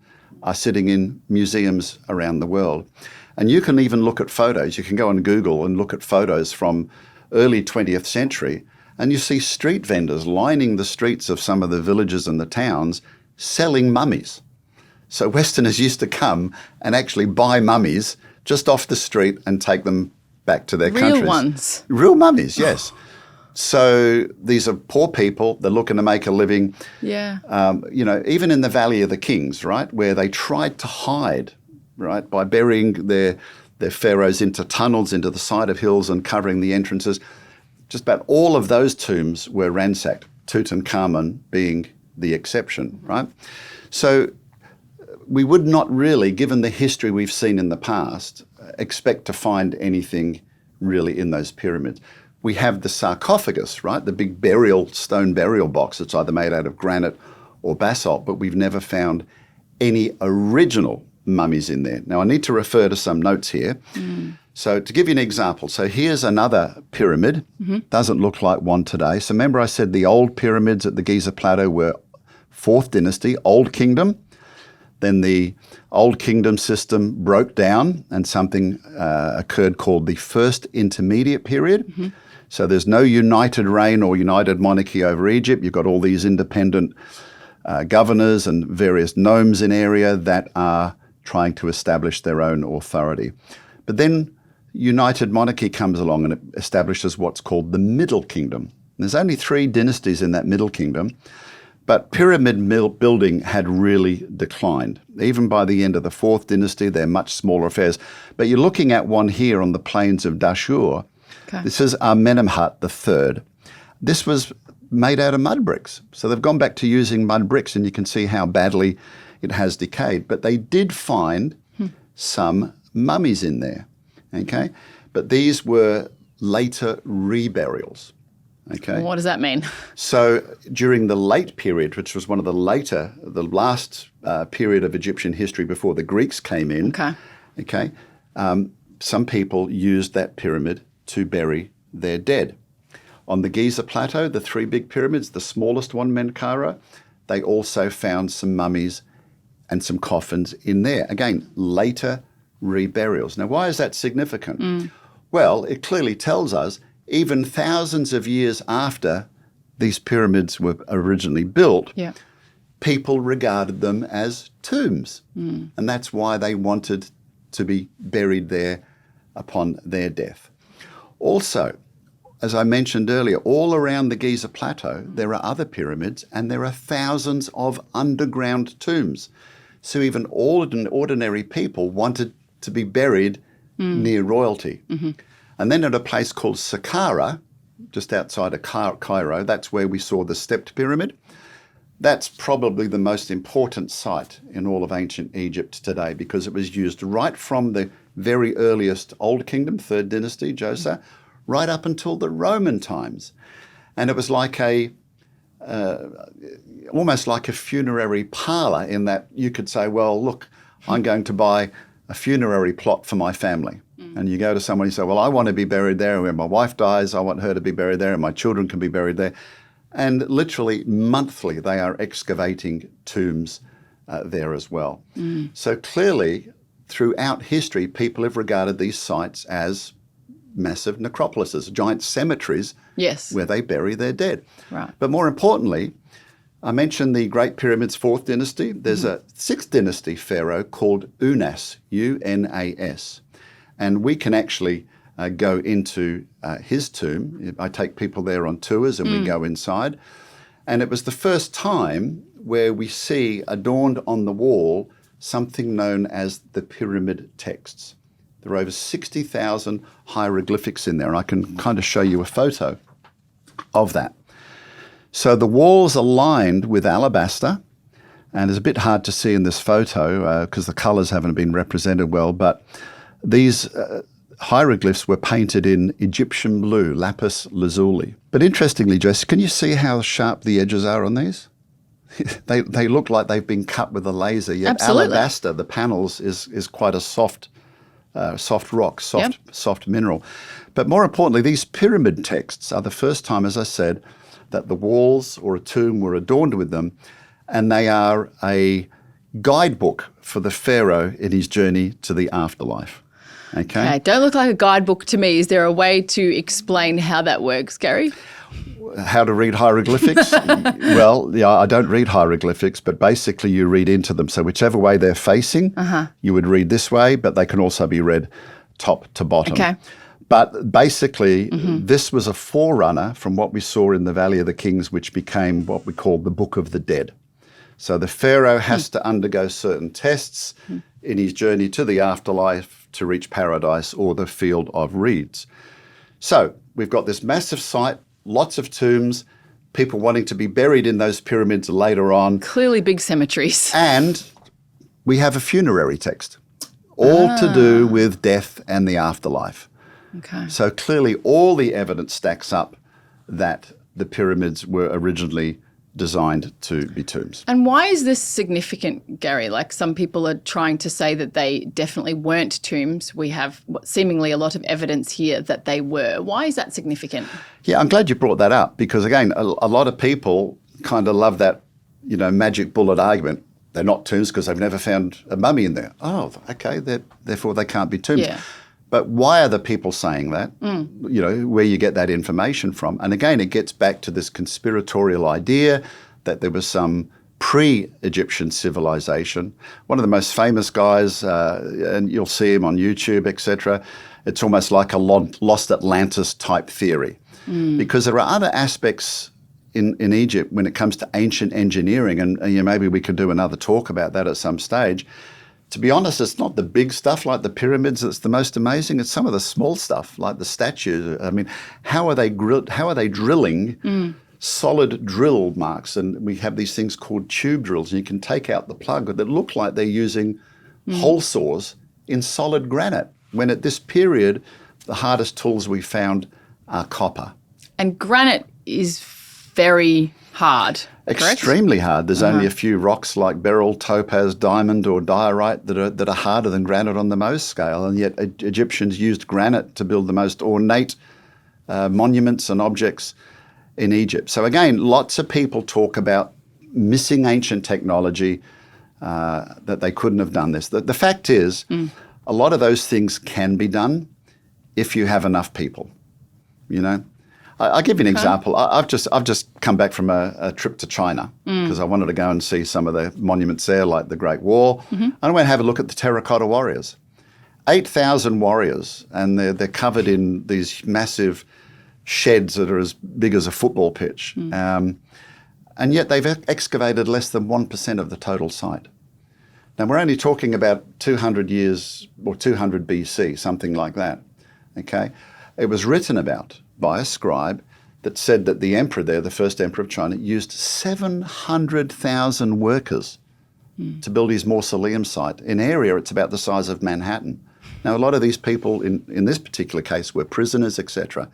are sitting in museums around the world. And you can even look at photos. You can go on Google and look at photos from early 20th century, and you see street vendors lining the streets of some of the villages and the towns selling mummies. So Westerners used to come and actually buy mummies just off the street and take them back to their countries. Real ones? Real mummies, yes. So these are poor people. They're looking to make a living. Yeah. Even in the Valley of the Kings, right, where they tried to hide, right, by burying their pharaohs into tunnels into the side of hills and covering the entrances. Just about all of those tombs were ransacked, Tutankhamun being the exception, right? So we would not really, given the history we've seen in the past, expect to find anything really in those pyramids. We have the sarcophagus, right? The big stone burial box that's either made out of granite or basalt, but we've never found any original mummies in there. Now, I need to refer to some notes here. So to give you an example, so here's another pyramid. Doesn't look like one today. So remember I said the old pyramids at the Giza Plateau were 4th dynasty, Old Kingdom. Then the Old Kingdom system broke down and something occurred called the First Intermediate Period. So there's no united reign or united monarchy over Egypt. You've got all these independent governors and various nomes in area that are trying to establish their own authority. But then united monarchy comes along and it establishes what's called the Middle Kingdom. There's only 3 dynasties in that Middle Kingdom, but pyramid building had really declined. Even by the end of the 4th dynasty, they're much smaller affairs. But you're looking at one here on the plains of Dashur. Okay. This is Amenemhat III. This was made out of mud bricks. So they've gone back to using mud bricks, and you can see how badly it has decayed. But they did find some mummies in there, okay? But these were later reburials, okay? What does that mean? So during the late period, which was one of the last period of Egyptian history before the Greeks came in, okay, some people used that pyramid to bury their dead. On the Giza Plateau, the three big pyramids, the smallest one, Menkaure, they also found some mummies and some coffins in there. Again, later reburials. Now, why is that significant? Well, it clearly tells us even thousands of years after these pyramids were originally built, people regarded them as tombs. And that's why they wanted to be buried there upon their death. Also, as I mentioned earlier, all around the Giza Plateau, there are other pyramids, and there are thousands of underground tombs. So even ordinary people wanted to be buried near royalty. And then at a place called Saqqara, just outside of Cairo, that's where we saw the stepped pyramid. That's probably the most important site in all of ancient Egypt today, because it was used right from the very earliest Old Kingdom, 3rd dynasty, Djoser, right up until the Roman times. And it was like almost like a funerary parlour, in that you could say, well, look, I'm going to buy a funerary plot for my family. And you go to someone and you say, well, I want to be buried there. When my wife dies, I want her to be buried there, and my children can be buried there. And literally monthly, they are excavating tombs there as well. So clearly, throughout history, people have regarded these sites as massive necropolises, giant cemeteries where they bury their dead. But more importantly, I mentioned the Great Pyramids, 4th dynasty. There's a 6th dynasty pharaoh called Unas, U-N-A-S. And we can actually go into his tomb. I take people there on tours, and we go inside. And it was the first time where we see adorned on the wall something known as the pyramid texts. There are over 60,000 hieroglyphics in there, and I can kind of show you a photo of that. So the walls are lined with alabaster, and it's a bit hard to see in this photo because the colours haven't been represented well, but these hieroglyphs were painted in Egyptian blue, lapis lazuli. But interestingly, Jess, can you see how sharp the edges are on these? They look like they've been cut with a laser, yet alabaster, the panels, is quite a soft rock, soft mineral. But more importantly, these pyramid texts are the first time, as I said, that the walls or a tomb were adorned with them, and they are a guidebook for the pharaoh in his journey to the afterlife. Okay, don't look like a guidebook to me. Is there a way to explain how that works, Gary? How to read hieroglyphics? Well, yeah, I don't read hieroglyphics, but basically you read into them. So whichever way they're facing, you would read this way, but they can also be read top to bottom. Okay. But basically, this was a forerunner from what we saw in the Valley of the Kings, which became what we call the Book of the Dead. So the pharaoh has to undergo certain tests in his journey to the afterlife to reach paradise or the field of reeds. So we've got this massive site, lots of tombs, people wanting to be buried in those pyramids later on. Clearly big cemeteries. And we have a funerary text, all to do with death and the afterlife. Okay. So clearly all the evidence stacks up that the pyramids were originally designed to be tombs. And why is this significant, Gary? Like, some people are trying to say that they definitely weren't tombs. We have seemingly a lot of evidence here that they were. Why is that significant? Yeah, I'm glad you brought that up, because again, a lot of people kind of love that, magic bullet argument. They're not tombs because they've never found a mummy in there. Oh, okay, therefore they can't be tombs. Yeah. But why are the people saying that? Where you get that information from. And again, it gets back to this conspiratorial idea that there was some pre-Egyptian civilization. One of the most famous guys, and you'll see him on YouTube, etc., it's almost like a lost Atlantis type theory. Because there are other aspects in Egypt when it comes to ancient engineering, and maybe we could do another talk about that at some stage. To be honest, it's not the big stuff like the pyramids that's the most amazing. It's some of the small stuff like the statues. I mean, how are they drilling solid drill marks, and we have these things called tube drills, and you can take out the plug that look like they're using hole saws in solid granite, when at this period, the hardest tools we found are copper. And granite is very hard, correct? Extremely hard. There's only a few rocks like beryl, topaz, diamond or diorite that are harder than granite on the Mohs scale, and yet Egyptians used granite to build the most ornate monuments and objects in Egypt. So again, lots of people talk about missing ancient technology, that they couldn't have done this. The fact is, a lot of those things can be done if you have enough people, you know. I'll give you an example. I've just come back from a trip to China because I wanted to go and see some of the monuments there, like the Great Wall. And I went and have a look at the terracotta warriors. 8,000 warriors, and they're covered in these massive sheds that are as big as a football pitch. And yet they've excavated less than 1% of the total site. Now, we're only talking about 200 years or 200 BC, something like that, okay? It was written about by a scribe that said that the emperor there, the first emperor of China, used 700,000 workers to build his mausoleum site. In area, it's about the size of Manhattan. Now, a lot of these people, in this particular case, were prisoners, etc.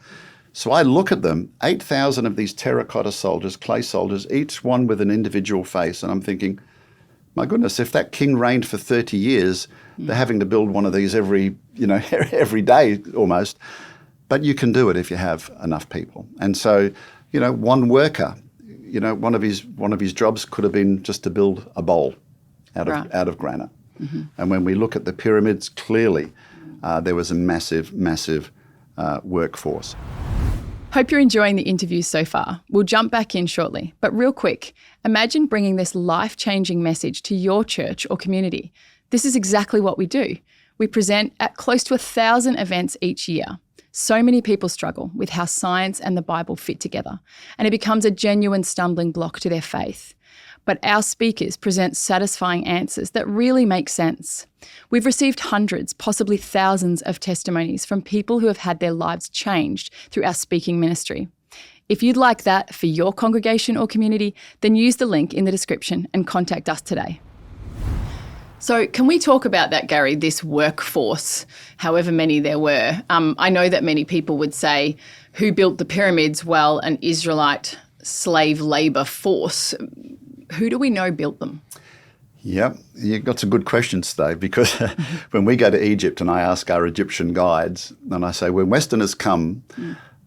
So I look at them, 8,000 of these terracotta soldiers, clay soldiers, each one with an individual face, and I'm thinking, my goodness, if that king reigned for 30 years, they're having to build one of these every day almost. But you can do it if you have enough people. And so, one worker, one of his jobs could have been just to build a bowl out of granite. And when we look at the pyramids, clearly there was a massive workforce. Hope you're enjoying the interview so far. We'll jump back in shortly. But real quick, imagine bringing this life-changing message to your church or community. This is exactly what we do. We present at close to 1,000 events each year. So many people struggle with how science and the Bible fit together, and it becomes a genuine stumbling block to their faith. But our speakers present satisfying answers that really make sense. We've received hundreds, possibly thousands of testimonies from people who have had their lives changed through our speaking ministry. If you'd like that for your congregation or community, then use the link in the description and contact us today. So can we talk about that, Gary, this workforce, however many there were? I know that many people would say, who built the pyramids? Well, an Israelite slave labour force. Who do we know built them? Yep, you've got some good questions today, because when we go to Egypt and I ask our Egyptian guides, and I say, when Westerners come,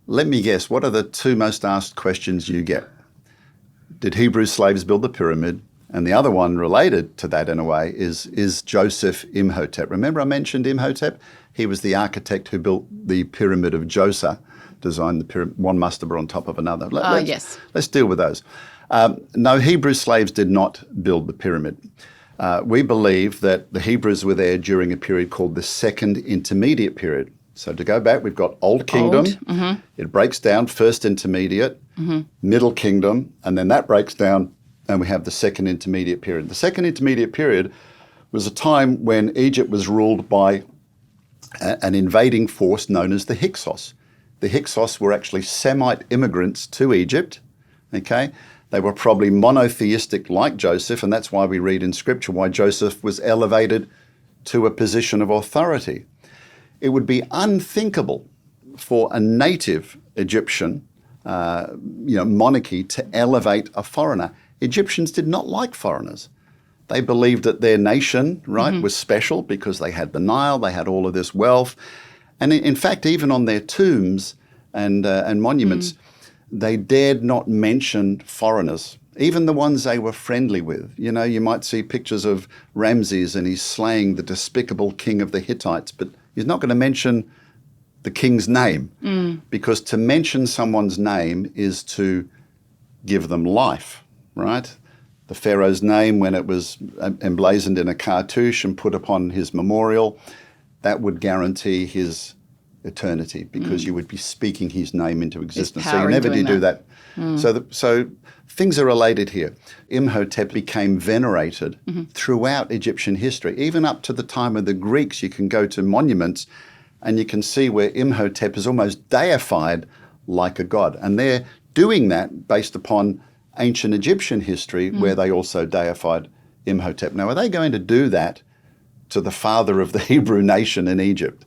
let me guess, what are the two most asked questions you get? Did Hebrew slaves build the pyramid? And the other one related to that in a way is Joseph Imhotep. Remember I mentioned Imhotep? He was the architect who built the pyramid of Djoser, designed the pyramid, one mastaba on top of another. Yes. Let's deal with those. No, Hebrew slaves did not build the pyramid. We believe that the Hebrews were there during a period called the Second Intermediate Period. So to go back, we've got Old Kingdom. It breaks down, First Intermediate, Middle Kingdom, and then that breaks down and we have the Second Intermediate Period. The Second Intermediate Period was a time when Egypt was ruled by an invading force known as the Hyksos. The Hyksos were actually Semite immigrants to Egypt, okay? They were probably monotheistic like Joseph, and that's why we read in Scripture why Joseph was elevated to a position of authority. It would be unthinkable for a native Egyptian monarchy to elevate a foreigner. Egyptians did not like foreigners. They believed that their nation, was special because they had the Nile, they had all of this wealth. And in fact, even on their tombs and monuments, they dared not mention foreigners, even the ones they were friendly with. You might see pictures of Ramses and he's slaying the despicable king of the Hittites, but he's not going to mention the king's name, because to mention someone's name is to give them life, right? The pharaoh's name, when it was emblazoned in a cartouche and put upon his memorial, that would guarantee his eternity, because you would be speaking his name into existence. So you never do that. So things are related here. Imhotep became venerated throughout Egyptian history. Even up to the time of the Greeks, you can go to monuments and you can see where Imhotep is almost deified like a god. And they're doing that based upon ancient Egyptian history where they also deified Imhotep. Now, are they going to do that to the father of the Hebrew nation in Egypt,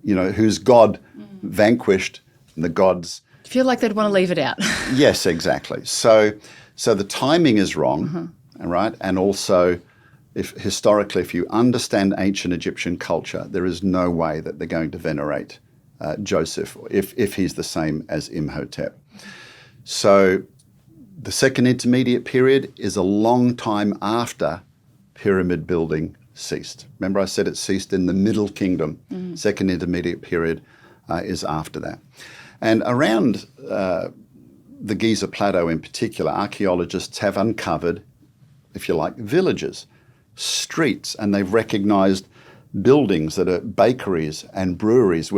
whose God vanquished the gods? I feel like they'd want to leave it out. Yes, exactly. So the timing is wrong, right? And also, historically, if you understand ancient Egyptian culture, there is no way that they're going to venerate Joseph if he's the same as Imhotep. So the second intermediate period is a long time after pyramid building ceased. Remember I said it ceased in the Middle Kingdom. Second intermediate period is after that. And around the Giza Plateau in particular, archaeologists have uncovered, if you like, villages, streets, and they've recognised buildings that are bakeries and breweries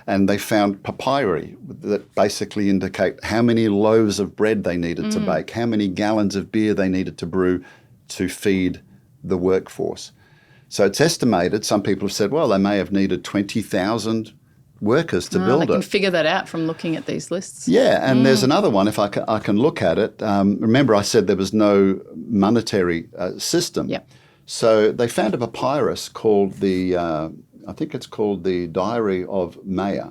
and they found papyri that basically indicate how many loaves of bread they needed to bake, how many gallons of beer they needed to brew to feed the workforce. So it's estimated, some people have said, well, they may have needed 20,000 workers to build it. I can figure that out from looking at these lists. Yeah, and there's another one, if I can look at it. Remember I said there was no monetary system. Yeah. So they found a papyrus called I think it's called the Diary of Maya.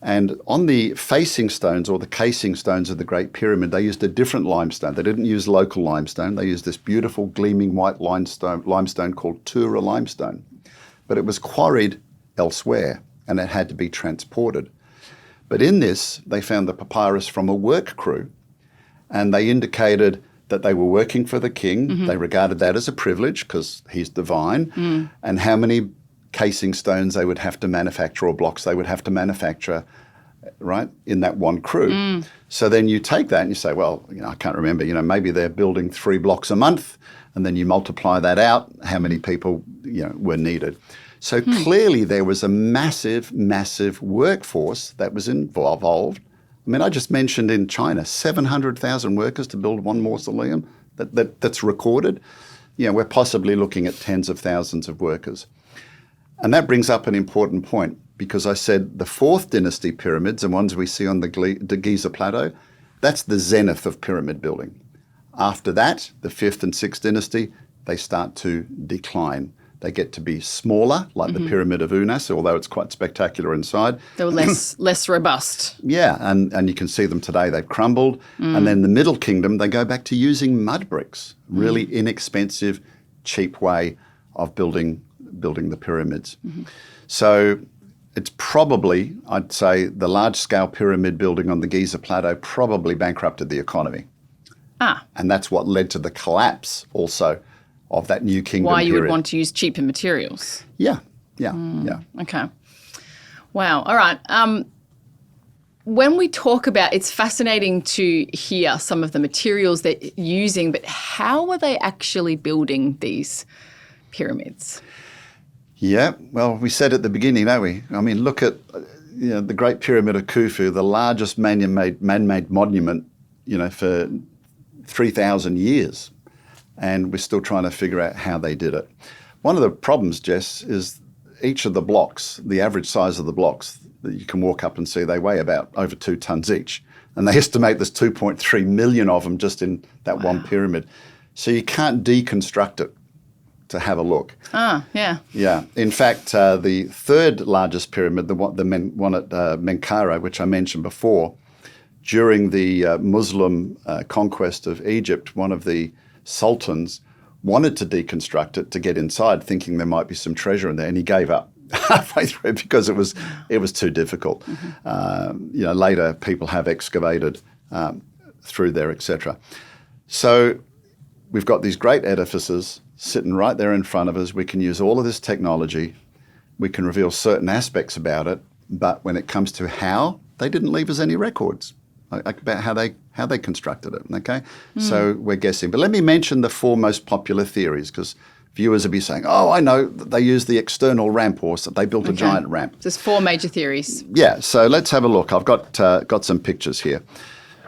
And on the facing stones or the casing stones of the Great Pyramid, they used a different limestone. They didn't use local limestone. They used this beautiful gleaming white limestone called Tura limestone. But it was quarried elsewhere and it had to be transported. But in this, they found the papyrus from a work crew, and they indicated that they were working for the king. They regarded that as a privilege because he's divine, and how many casing stones they would have to manufacture or blocks they would have to manufacture, right, in that one crew. So then you take that and you say, well, I can't remember, maybe they're building 3 blocks a month, and then you multiply that out, how many people, were needed. So clearly there was a massive, massive workforce that was involved. I mean, I just mentioned in China, 700,000 workers to build one mausoleum that's recorded. We're possibly looking at tens of thousands of workers. And that brings up an important point, because I said the 4th dynasty pyramids, the ones we see on the Giza Plateau, that's the zenith of pyramid building. After that, the 5th and 6th dynasty, they start to decline. They get to be smaller, like the Pyramid of Unas, although it's quite spectacular inside. They were less robust. Yeah, and you can see them today. They've crumbled. And then the Middle Kingdom, they go back to using mud bricks, really inexpensive, cheap way of building the pyramids. So it's probably, I'd say, the large-scale pyramid building on the Giza Plateau probably bankrupted the economy. And that's what led to the collapse also of that New Kingdom Why you period. would want to use cheaper materials. Yeah. Okay. Wow. All right. When we talk about, it's fascinating to hear some of the materials they're using, but how were they actually building these pyramids? Yeah, well, we said at the beginning, don't we? I mean, look at the Great Pyramid of Khufu, the largest man-made monument, for 3,000 years. And we're still trying to figure out how they did it. One of the problems, Jess, is each of the blocks, the average size of the blocks that you can walk up and see, they weigh about over 2 tons each. And they estimate there's 2.3 million of them just in that one pyramid. So you can't deconstruct it to have a look. Yeah. Yeah. In fact, the 3rd largest pyramid, the one at Menkaure, which I mentioned before, during the Muslim conquest of Egypt, one of the sultans wanted to deconstruct it to get inside, thinking there might be some treasure in there, and he gave up halfway through because it was too difficult. Later people have excavated through there, etc. So we've got these great edifices sitting right there in front of us. We can use all of this technology. We can reveal certain aspects about it, but when it comes to how, they didn't leave us any records about how they constructed it, okay? So we're guessing. But let me mention the 4 most popular theories, because viewers will be saying, oh, I know, they used the external ramp, or they built a giant ramp. There's 4 major theories. Yeah, so let's have a look. I've got some pictures here.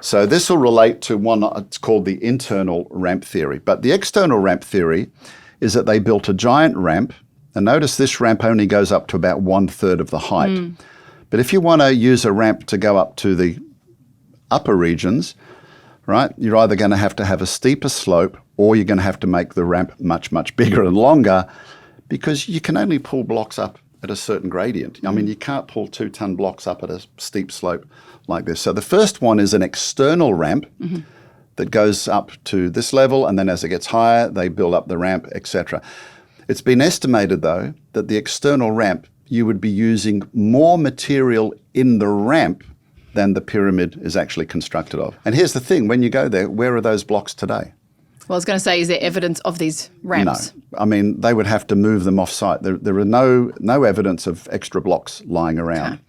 So this will relate to one, it's called the internal ramp theory. But the external ramp theory is that they built a giant ramp, and notice this ramp only goes up to about 1/3 of the height. But if you want to use a ramp to go up to the upper regions, right, you're either going to have a steeper slope or you're going to have to make the ramp much, much bigger and longer because you can only pull blocks up at a certain gradient. I mean, you can't pull 2-ton blocks up at a steep slope like this. So the first one is an external ramp that goes up to this level, and then as it gets higher, they build up the ramp, etc. It's been estimated, though, that the external ramp, you would be using more material in the ramp than the pyramid is actually constructed of. And here's the thing, when you go there, where are those blocks today? Well, I was going to say, is there evidence of these ramps? No. I mean, they would have to move them off-site. There are no evidence of extra blocks lying around. Okay.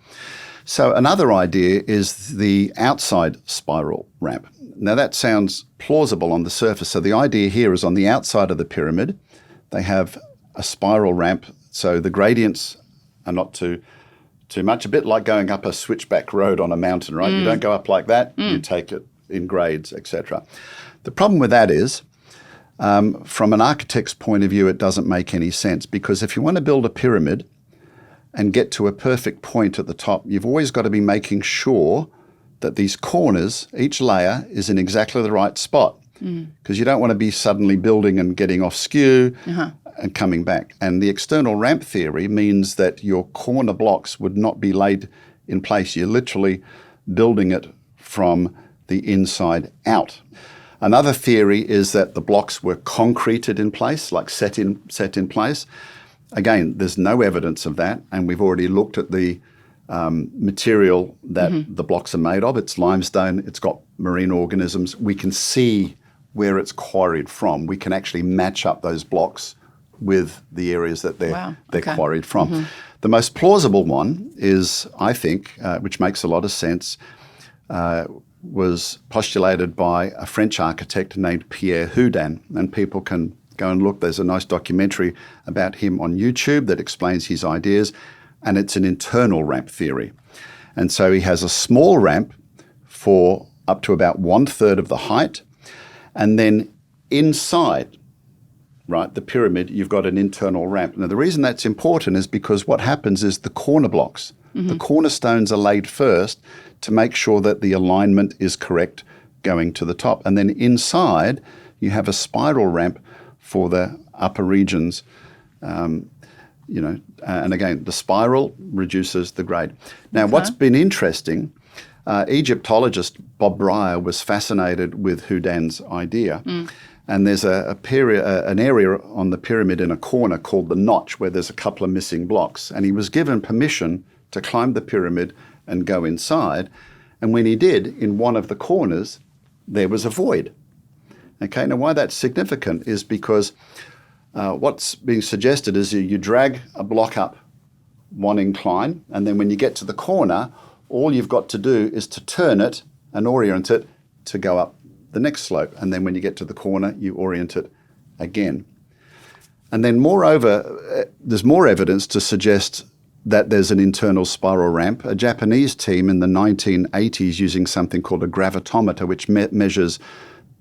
So another idea is the outside spiral ramp. Now, that sounds plausible on the surface. So the idea here is on the outside of the pyramid, they have a spiral ramp, so the gradients are not too much, a bit like going up a switchback road on a mountain, right? You don't go up like that, you take it in grades, etc. The problem with that is, from an architect's point of view, it doesn't make any sense because if you want to build a pyramid and get to a perfect point at the top, you've always got to be making sure that these corners, each layer, is in exactly the right spot because you don't want to be suddenly building and getting off skew and coming back. And the external ramp theory means that your corner blocks would not be laid in place. You're literally building it from the inside out. Another theory is that the blocks were concreted in place, like set in place. Again, there's no evidence of that, and we've already looked at the material that the blocks are made of. It's limestone, it's got marine organisms. We can see where it's quarried from. We can actually match up those blocks with the areas that they're quarried from. The most plausible one is, I think, which makes a lot of sense, was postulated by a French architect named Jean-Pierre Houdin, and people can go and look. There's a nice documentary about him on YouTube that explains his ideas, and it's an internal ramp theory. And so he has a small ramp for up to about 1/3 of the height, and then inside, right, the pyramid, you've got an internal ramp. Now, the reason that's important is because what happens is the corner blocks, the cornerstones are laid first to make sure that the alignment is correct going to the top. And then inside, you have a spiral ramp for the upper regions, and again, the spiral reduces the grade. Now, what's been interesting, Egyptologist Bob Breyer was fascinated with Houdin's idea. And there's an area on the pyramid in a corner called the notch where there's a couple of missing blocks. And he was given permission to climb the pyramid and go inside. And when he did, in one of the corners, there was a void. Okay, now why that's significant is because what's being suggested is you drag a block up one incline, and then when you get to the corner, all you've got to do is to turn it and orient it to go up the next slope. And then when you get to the corner, you orient it again. And then moreover, there's more evidence to suggest that there's an internal spiral ramp. A Japanese team in the 1980s using something called a gravitometer, which measures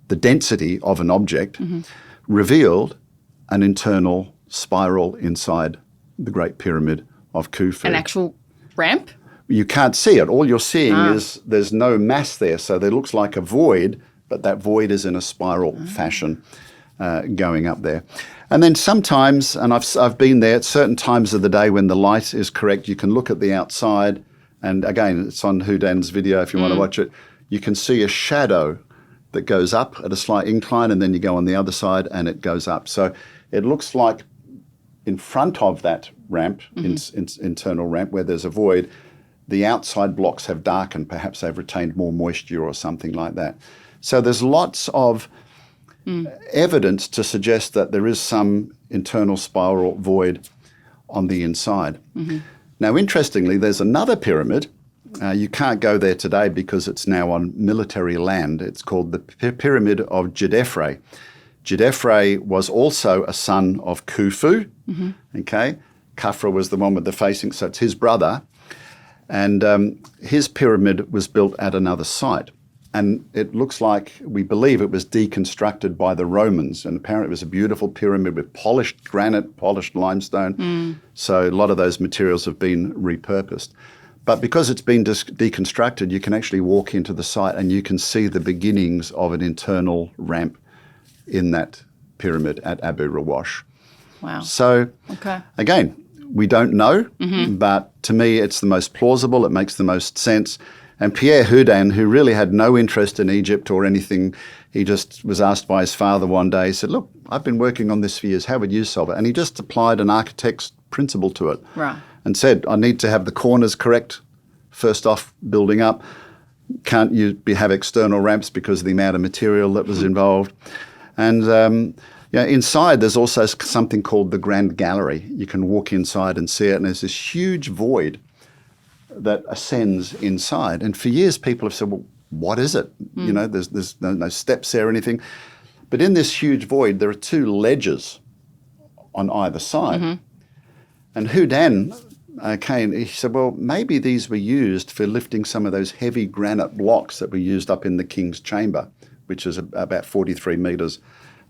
the density of an object, revealed an internal spiral inside the Great Pyramid of Khufu. An actual ramp? You can't see it. All you're seeing is there's no mass there. So there looks like a void, but that void is in a spiral fashion going up there. And then sometimes, and I've been there at certain times of the day when the light is correct, you can look at the outside, and again, it's on Houdin's video if you want to watch it. You can see a shadow that goes up at a slight incline, and then you go on the other side and it goes up. So it looks like in front of that ramp, internal ramp, where there's a void, the outside blocks have darkened. Perhaps they've retained more moisture or something like that. So there's lots of evidence to suggest that there is some internal spiral void on the inside. Now, interestingly, there's another pyramid. You can't go there today because it's now on military land. It's called the Pyramid of Djedefre. Djedefre was also a son of Khufu. Okay, Khafra was the one with the facing, so it's his brother. And his pyramid was built at another site. And it looks like, we believe it was deconstructed by the Romans. And apparently it was a beautiful pyramid with polished granite, polished limestone. So a lot of those materials have been repurposed. But because it's been deconstructed, you can actually walk into the site and you can see the beginnings of an internal ramp in that pyramid at Abu Rawash. Wow. So, again, we don't know, but to me it's the most plausible, it makes the most sense. And Pierre Houdin, who really had no interest in Egypt or anything, he just was asked by his father one day, he said, look, I've been working on this for years, how would you solve it? And he just applied an architect's principle to it. Right. And said, I need to have the corners correct, first off, building up. Can't you have external ramps because of the amount of material that was involved? And inside there's also something called the Grand Gallery. You can walk inside and see it, and there's this huge void that ascends inside. And for years people have said, well, what is it? You know, there's no steps there or anything. But in this huge void, there are two ledges on either side. And Houdin he said, well, maybe these were used for lifting some of those heavy granite blocks that were used up in the king's chamber, which is about 43 metres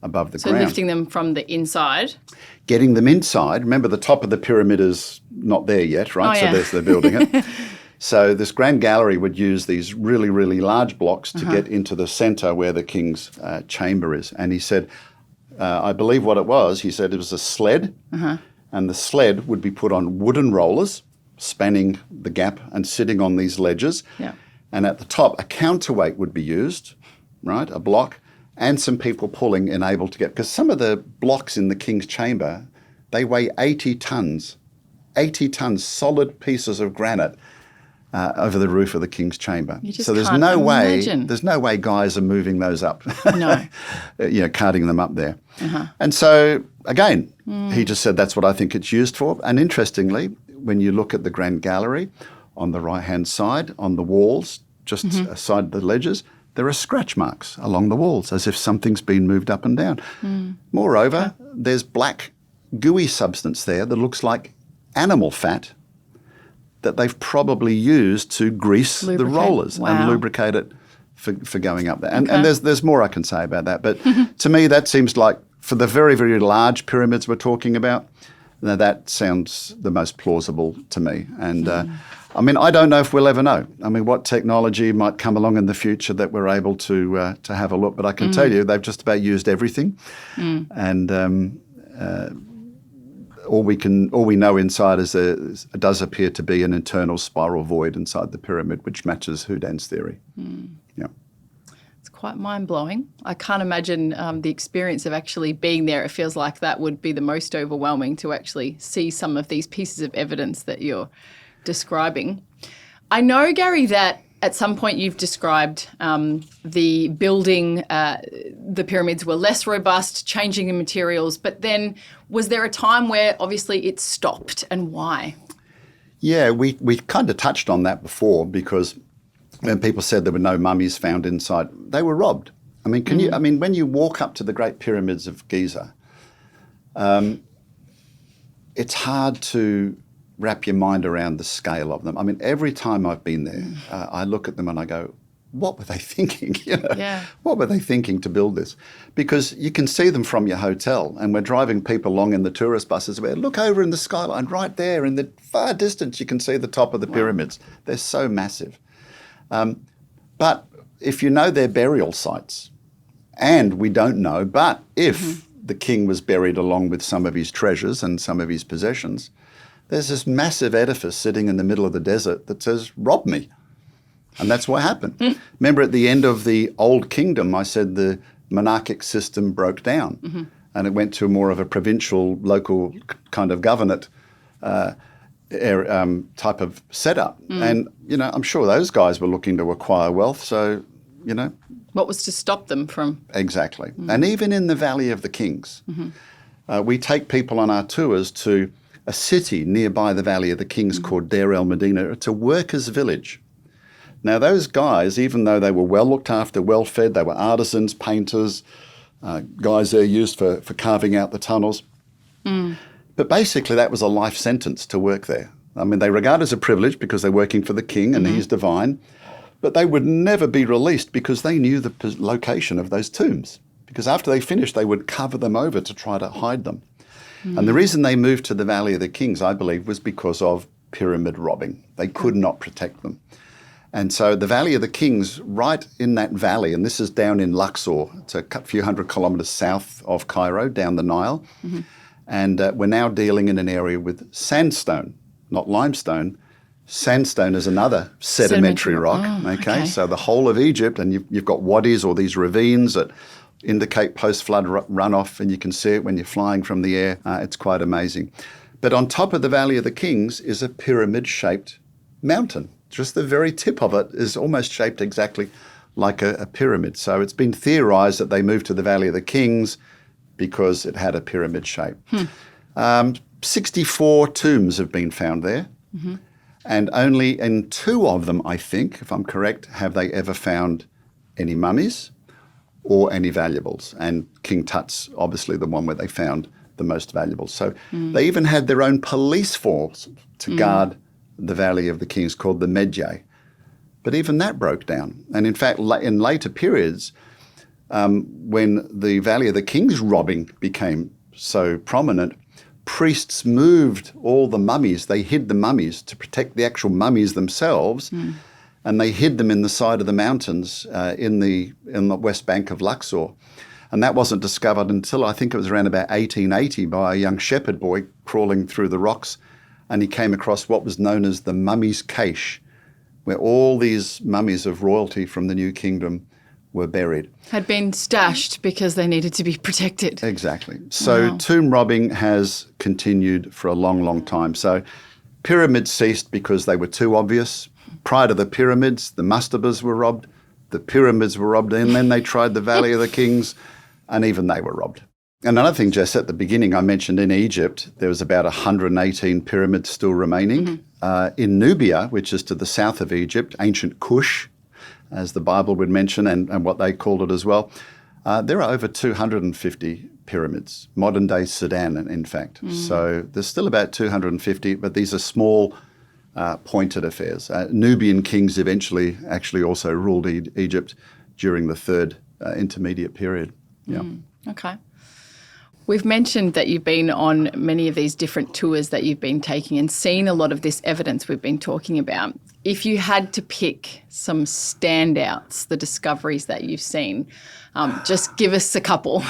above the ground. So lifting them from the inside? Getting them inside. Remember, the top of the pyramid is not there yet, right? Oh, yeah. So they're building it. So this Grand Gallery would use these really, really large blocks to get into the centre where the king's chamber is. And he said, I believe what it was, he said it was a sled. And the sled would be put on wooden rollers, spanning the gap and sitting on these ledges. Yeah. And at the top, a counterweight would be used, right, a block, and some people pulling and able to get, because some of the blocks in the king's chamber, they weigh 80 tonnes, solid pieces of granite over the roof of the king's chamber. You just so there's can't no imagine. way guys are moving those up. No. Carting them up there. And so, again, he just said that's what I think it's used for. And interestingly, when you look at the Grand Gallery, on the right-hand side, on the walls, just aside the ledges, there are scratch marks along the walls as if something's been moved up and down. Moreover, there's black gooey substance there that looks like animal fat that they've probably used to grease the rollers and lubricate it for going up there. And there's more I can say about that. But to me, that seems like, for the very, very large pyramids we're talking about, now that sounds the most plausible to me. And I mean, I don't know if we'll ever know. I mean, what technology might come along in the future that we're able to have a look. But I can tell you, they've just about used everything. And all we know inside is it does appear to be an internal spiral void inside the pyramid, which matches Houdin's theory. Yeah. It's quite mind-blowing. I can't imagine the experience of actually being there. It feels like that would be the most overwhelming, to actually see some of these pieces of evidence that you're describing. I know, Gary, that at some point you've described the building, the pyramids were less robust, changing the materials, but then was there a time where obviously it stopped, and why? Yeah, we kind of touched on that before, because when people said there were no mummies found inside, they were robbed. I mean, when you walk up to the Great Pyramids of Giza, it's hard to wrap your mind around the scale of them. I mean, every time I've been there, I look at them and I go, what were they thinking? What were they thinking to build this? Because you can see them from your hotel, and we're driving people along in the tourist buses where, look over in the skyline, right there in the far distance, you can see the top of the pyramids. They're so massive. But if you know their burial sites, and we don't know, but if the king was buried along with some of his treasures and some of his possessions, there's this massive edifice sitting in the middle of the desert that says, rob me. And that's what happened. Remember, at the end of the Old Kingdom, I said the monarchic system broke down and it went to more of a provincial, local kind of government type of setup. And, I'm sure those guys were looking to acquire wealth. So, What was to stop them from? Exactly. And even in the Valley of the Kings, we take people on our tours to a city nearby the Valley of the Kings called Deir el Medina. It's a workers' village. Now, those guys, even though they were well looked after, well fed, they were artisans, painters, guys there used for carving out the tunnels. But basically, that was a life sentence to work there. I mean, they regard it as a privilege because they're working for the king and he's divine, but they would never be released because they knew the location of those tombs. Because after they finished, they would cover them over to try to hide them. And the reason they moved to the Valley of the Kings, I believe, was because of pyramid robbing. They could not protect them. And so the Valley of the Kings, right in that valley, and this is down in Luxor, it's a few hundred kilometres south of Cairo, down the Nile. And we're now dealing in an area with sandstone, not limestone. Sandstone is another sedimentary rock. Okay, so the whole of Egypt, and you've got wadis, or these ravines that indicate post-flood runoff, and you can see it when you're flying from the air. It's quite amazing. But on top of the Valley of the Kings is a pyramid-shaped mountain. Just the very tip of it is almost shaped exactly like a pyramid. So it's been theorised that they moved to the Valley of the Kings because it had a pyramid shape. 64 tombs have been found there. And only in 2 of them, I think, if I'm correct, have they ever found any mummies or any valuables. And King Tut's obviously the one where they found the most valuables. So they even had their own police force to guard the Valley of the Kings, called the Medjay. But even that broke down. And in fact, in later periods, when the Valley of the Kings robbing became so prominent, priests moved all the mummies. They hid the mummies to protect the actual mummies themselves, and they hid them in the side of the mountains in the west bank of Luxor. And that wasn't discovered until I think it was around about 1880 by a young shepherd boy crawling through the rocks, and he came across what was known as the Mummy's Cache, where all these mummies of royalty from the New Kingdom were buried. Had been stashed because they needed to be protected. Exactly. So tomb robbing has continued for a long, long time. So pyramids ceased because they were too obvious. Prior to the pyramids, the mastabas were robbed, the pyramids were robbed, and then they tried the Valley of the Kings, and even they were robbed. And another thing, Jess, at the beginning I mentioned in Egypt, there was about 118 pyramids still remaining. In Nubia, which is to the south of Egypt, ancient Kush, as the Bible would mention, and what they called it as well, there are over 250 pyramids, modern-day Sudan, in fact. So there's still about 250, but these are small, pointed affairs. Nubian kings eventually actually also ruled Egypt during the third intermediate period. Okay. We've mentioned that you've been on many of these different tours that you've been taking and seen a lot of this evidence we've been talking about. If you had to pick some standouts, the discoveries that you've seen, just give us a couple.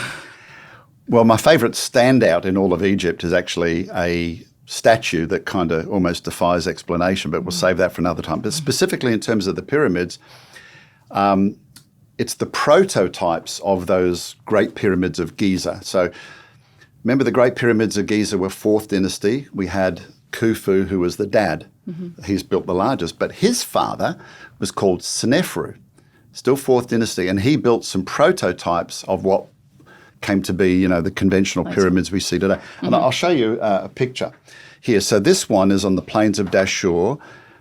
Well, my favourite standout in all of Egypt is actually a statue that kind of almost defies explanation, but we'll save that for another time. But specifically in terms of the pyramids, it's the prototypes of those great pyramids of Giza. So remember, the great pyramids of Giza were 4th dynasty. We had Khufu, who was the dad. He's built the largest. But his father was called Senefru, still 4th dynasty, and he built some prototypes of what came to be, the conventional pyramids we see today. And I'll show you a picture here. So this one is on the plains of Dashur,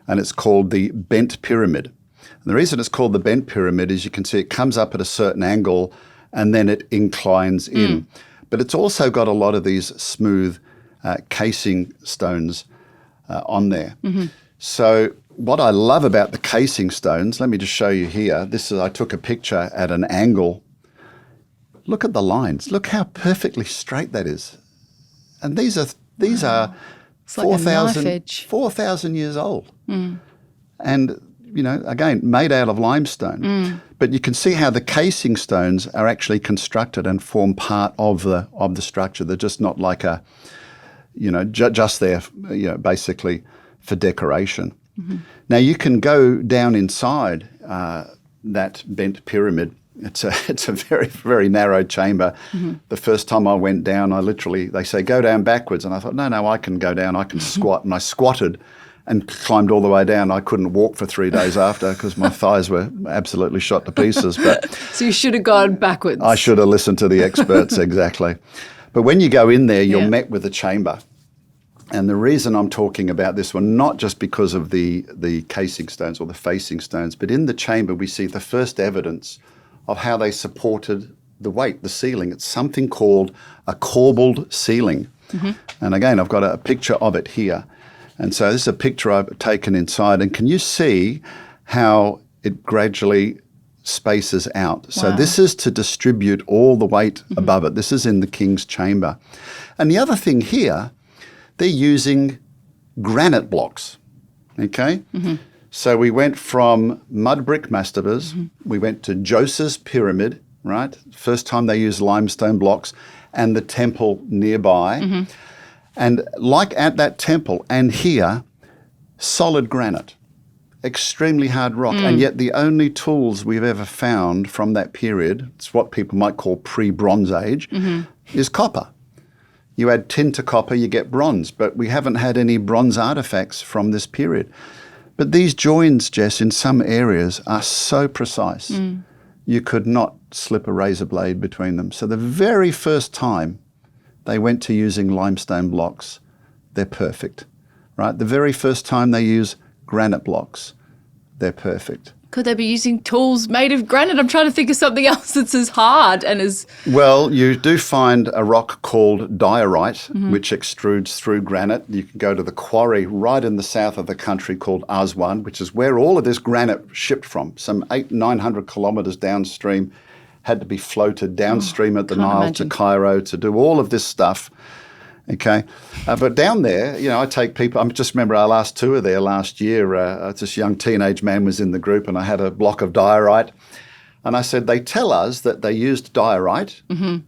and it's called the Bent Pyramid. And the reason it's called the Bent Pyramid is you can see it comes up at a certain angle and then it inclines in. But it's also got a lot of these smooth casing stones on there. So what I love about the casing stones, let me just show you here. I took a picture at an angle. Look at the lines. Look how perfectly straight that is. And these are 4,000 years old. And again, made out of limestone. But you can see how the casing stones are actually constructed and form part of the structure. They're just not like just there, basically for decoration. Now you can go down inside that bent pyramid. It's a very, very narrow chamber. The first time I went down, they say, go down backwards. And I thought, no, I can go down. I can squat. And I squatted and climbed all the way down. I couldn't walk for 3 days after because my thighs were absolutely shot to pieces. But so you should have gone backwards. I should have listened to the experts, exactly. But when you go in there, you're met with a chamber. And the reason I'm talking about this one, not just because of the casing stones or the facing stones, but in the chamber we see the first evidence of how they supported the weight, the ceiling. It's something called a corbelled ceiling. And again, I've got a picture of it here. And so this is a picture I've taken inside. And can you see how it gradually spaces out? So this is to distribute all the weight above it. This is in the king's chamber. And the other thing here, they're using granite blocks. Okay? So we went from mud brick mastabas, we went to Joseph's pyramid, right? First time they used limestone blocks, and the temple nearby. And like at that temple and here, solid granite, extremely hard rock. And yet the only tools we've ever found from that period, it's what people might call pre-Bronze Age, is copper. You add tin to copper, you get bronze, but we haven't had any bronze artifacts from this period. But these joins, Jess, in some areas are so precise, you could not slip a razor blade between them. So the very first time they went to using limestone blocks, they're perfect, right? The very first time they use granite blocks, they're perfect. Could they be using tools made of granite? I'm trying to think of something else that's as hard and as... Well, you do find a rock called diorite, which extrudes through granite. You can go to the quarry right in the south of the country called Aswan, which is where all of this granite shipped from. Some 800-900 kilometres downstream, had to be floated downstream at the Nile to Cairo to do all of this stuff. Okay, but down there, you know, I take people. I just remember our last tour there last year. This young teenage man was in the group, and I had a block of diorite, and I said they tell us that they used diorite,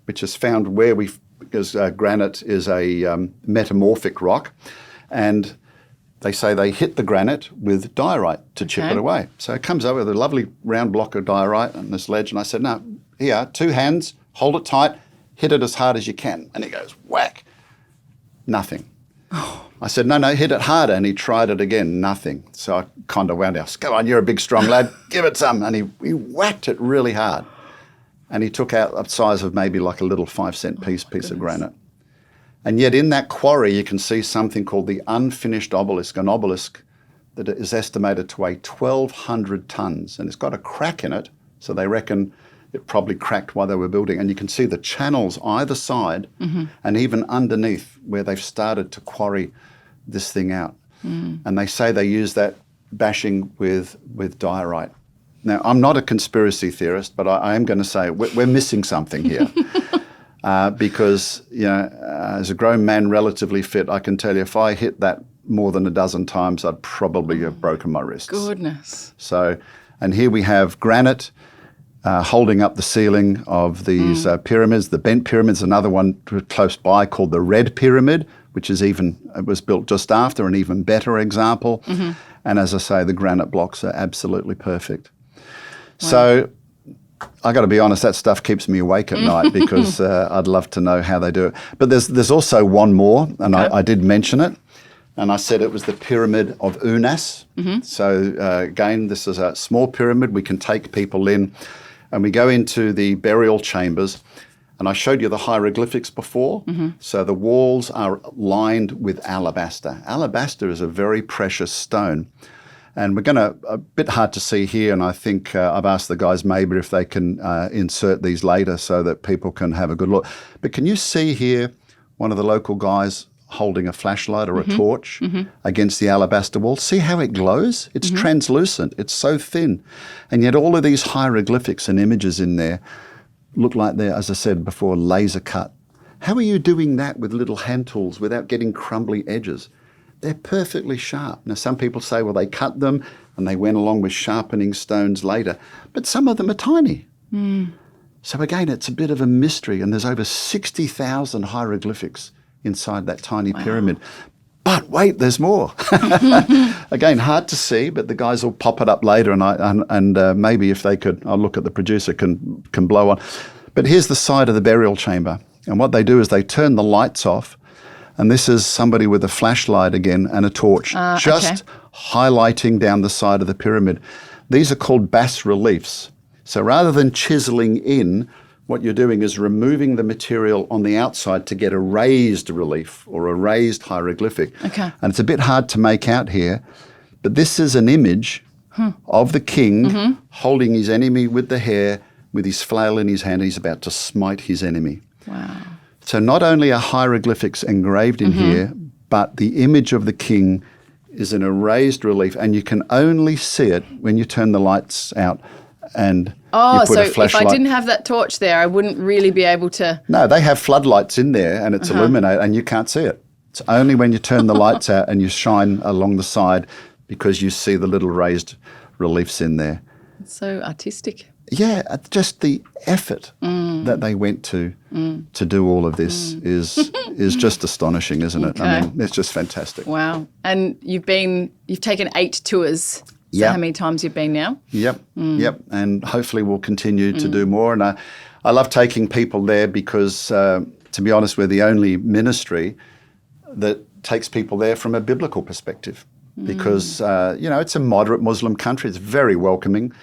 which is found where because granite is a metamorphic rock, and they say they hit the granite with diorite to chip it away. So it comes over with a lovely round block of diorite on this ledge, and I said, "No, here, 2 hands, hold it tight, hit it as hard as you can," and he goes whack. Nothing. I said, no, hit it harder. And he tried it again, nothing. So I kind of wound up, come on, you're a big, strong lad, give it some. And he whacked it really hard. And he took out the size of maybe like a little 5-cent piece of granite. And yet in that quarry, you can see something called the unfinished obelisk, an obelisk that is estimated to weigh 1,200 tons. And it's got a crack in it, so they reckon it probably cracked while they were building. And you can see the channels either side and even underneath where they've started to quarry this thing out. And they say they use that bashing with diorite. Now, I'm not a conspiracy theorist, but I am going to say we're missing something here. Because, you know, as a grown man, relatively fit, I can tell you if I hit that more than a dozen times, I'd probably have broken my wrists. Goodness. So, and here we have granite holding up the ceiling of these pyramids. The bent pyramid's another one close by called the Red Pyramid, which is it was built just after, an even better example. And as I say, the granite blocks are absolutely perfect. Wow. So I got to be honest, that stuff keeps me awake at night because I'd love to know how they do it. But there's also one more, and I did mention it. And I said it was the Pyramid of Unas. So again, this is a small pyramid. We can take people in. And we go into the burial chambers, and I showed you the hieroglyphics before. So the walls are lined with alabaster. Alabaster is a very precious stone. And we're a bit hard to see here, and I think I've asked the guys maybe if they can insert these later so that people can have a good look. But can you see here one of the local guys holding a flashlight or a torch against the alabaster wall? See how it glows? It's translucent. It's so thin. And yet all of these hieroglyphics and images in there look like they're, as I said before, laser cut. How are you doing that with little hand tools without getting crumbly edges? They're perfectly sharp. Now, some people say, well, they cut them and they went along with sharpening stones later. But some of them are tiny. So again, it's a bit of a mystery. And there's over 60,000 hieroglyphics inside that tiny pyramid. But wait, there's more. Again, hard to see, but the guys will pop it up later, and maybe if they could, I'll look at the producer, can blow on. But here's the side of the burial chamber. And what they do is they turn the lights off, and this is somebody with a flashlight again and a torch, just highlighting down the side of the pyramid. These are called bas reliefs. So rather than chiseling in, what you're doing is removing the material on the outside to get a raised relief or a raised hieroglyphic. And it's a bit hard to make out here, but this is an image of the king holding his enemy with the hair, with his flail in his hand. He's about to smite his enemy. Wow. So not only are hieroglyphics engraved in here, but the image of the king is in a raised relief, and you can only see it when you turn the lights out and you put a flashlight. If I didn't have that torch there, I wouldn't really be able to... No, they have floodlights in there and it's illuminated and you can't see it. It's only when you turn the lights out and you shine along the side because you see the little raised reliefs in there. It's so artistic. Yeah, just the effort that they went to do all of this is just astonishing, isn't it? I mean, it's just fantastic. Wow. And you've taken 8 tours. So Yep. how many times you've been now? Yep. And hopefully we'll continue to do more. And I love taking people there because, to be honest, we're the only ministry that takes people there from a biblical perspective. Because, it's a moderate Muslim country. It's very welcoming,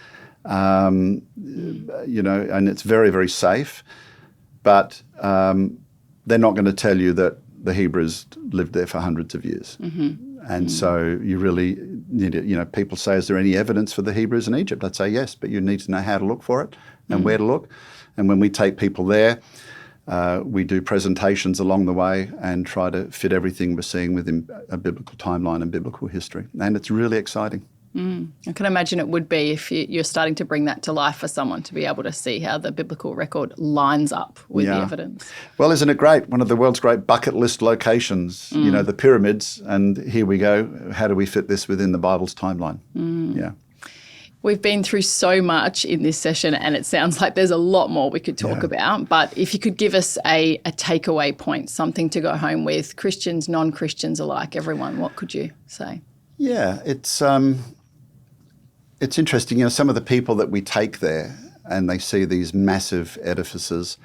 and it's very, very safe. But they're not going to tell you that the Hebrews lived there for hundreds of years. And so you really need it. People say, is there any evidence for the Hebrews in Egypt? I'd say yes, but you need to know how to look for it and where to look. And when we take people there, we do presentations along the way and try to fit everything we're seeing within a biblical timeline and biblical history. And it's really exciting. I can imagine it would be if you're starting to bring that to life for someone to be able to see how the biblical record lines up with the evidence. Well, isn't it great? One of the world's great bucket list locations, the pyramids. And here we go. How do we fit this within the Bible's timeline? Yeah. We've been through so much in this session and it sounds like there's a lot more we could talk about. But if you could give us a takeaway point, something to go home with, Christians, non-Christians alike, everyone, what could you say? Yeah, it's interesting. Some of the people that we take there and they see these massive edifices,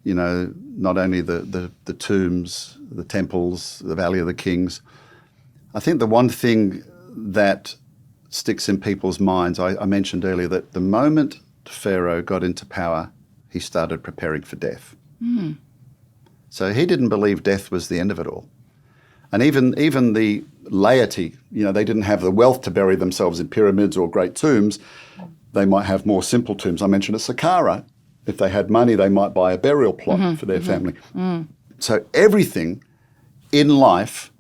not only the tombs, the temples, the Valley of the Kings. I think the one thing that sticks in people's minds, I mentioned earlier that the moment Pharaoh got into power, he started preparing for death. So he didn't believe death was the end of it all. And even the laity, they didn't have the wealth to bury themselves in pyramids or great tombs. They might have more simple tombs. I mentioned a Saqqara. If they had money, they might buy a burial plot for their family. So everything in life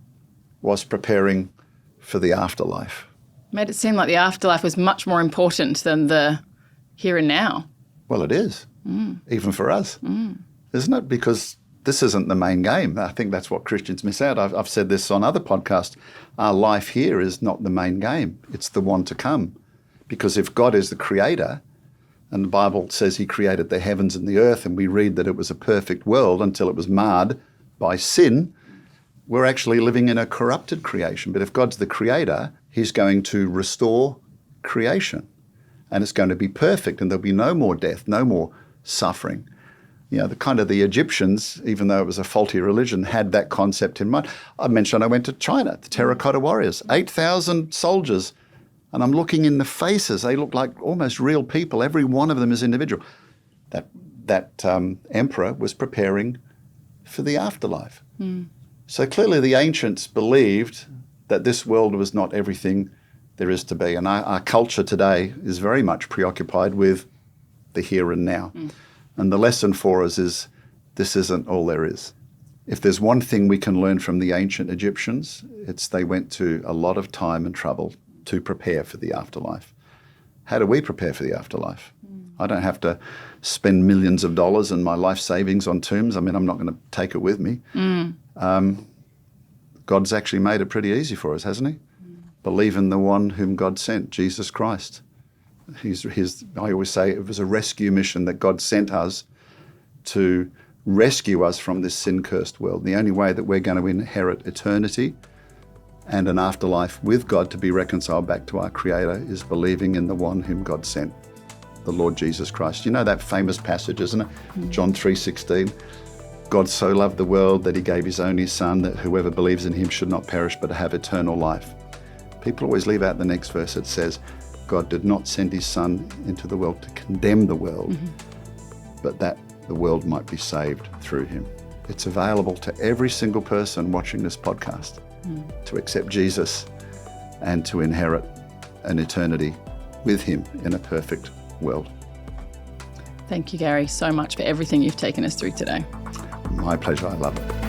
was preparing for the afterlife. Made it seem like the afterlife was much more important than the here and now. Well, it is, even for us, isn't it? Because this isn't the main game. I think that's what Christians miss out. I've said this on other podcasts. Our life here is not the main game. It's the one to come. Because if God is the creator, and the Bible says he created the heavens and the earth, and we read that it was a perfect world until it was marred by sin, we're actually living in a corrupted creation. But if God's the creator, he's going to restore creation. And it's going to be perfect, and there'll be no more death, no more suffering. The Egyptians, even though it was a faulty religion, had that concept in mind. I mentioned I went to China, the terracotta warriors, 8,000 soldiers, and I'm looking in the faces. They look like almost real people. Every one of them is individual. That emperor was preparing for the afterlife. So clearly the ancients believed that this world was not everything there is to be. And our culture today is very much preoccupied with the here and now. And the lesson for us is this isn't all there is. If there's one thing we can learn from the ancient Egyptians, it's they went to a lot of time and trouble to prepare for the afterlife. How do we prepare for the afterlife? I don't have to spend millions of dollars in my life savings on tombs. I mean, I'm not going to take it with me. God's actually made it pretty easy for us, hasn't he? Believe in the one whom God sent, Jesus Christ. I always say it was a rescue mission that God sent us to rescue us from this sin-cursed world. The only way that we're going to inherit eternity and an afterlife with God to be reconciled back to our Creator is believing in the one whom God sent, the Lord Jesus Christ. You know that famous passage, isn't it? John 3:16. God so loved the world that he gave his only Son, that whoever believes in him should not perish but have eternal life. People always leave out the next verse. It says, God did not send his Son into the world to condemn the world, but that the world might be saved through him. It's available to every single person watching this podcast to accept Jesus and to inherit an eternity with him in a perfect world. Thank you, Gary, so much for everything you've taken us through today. My pleasure. I love it.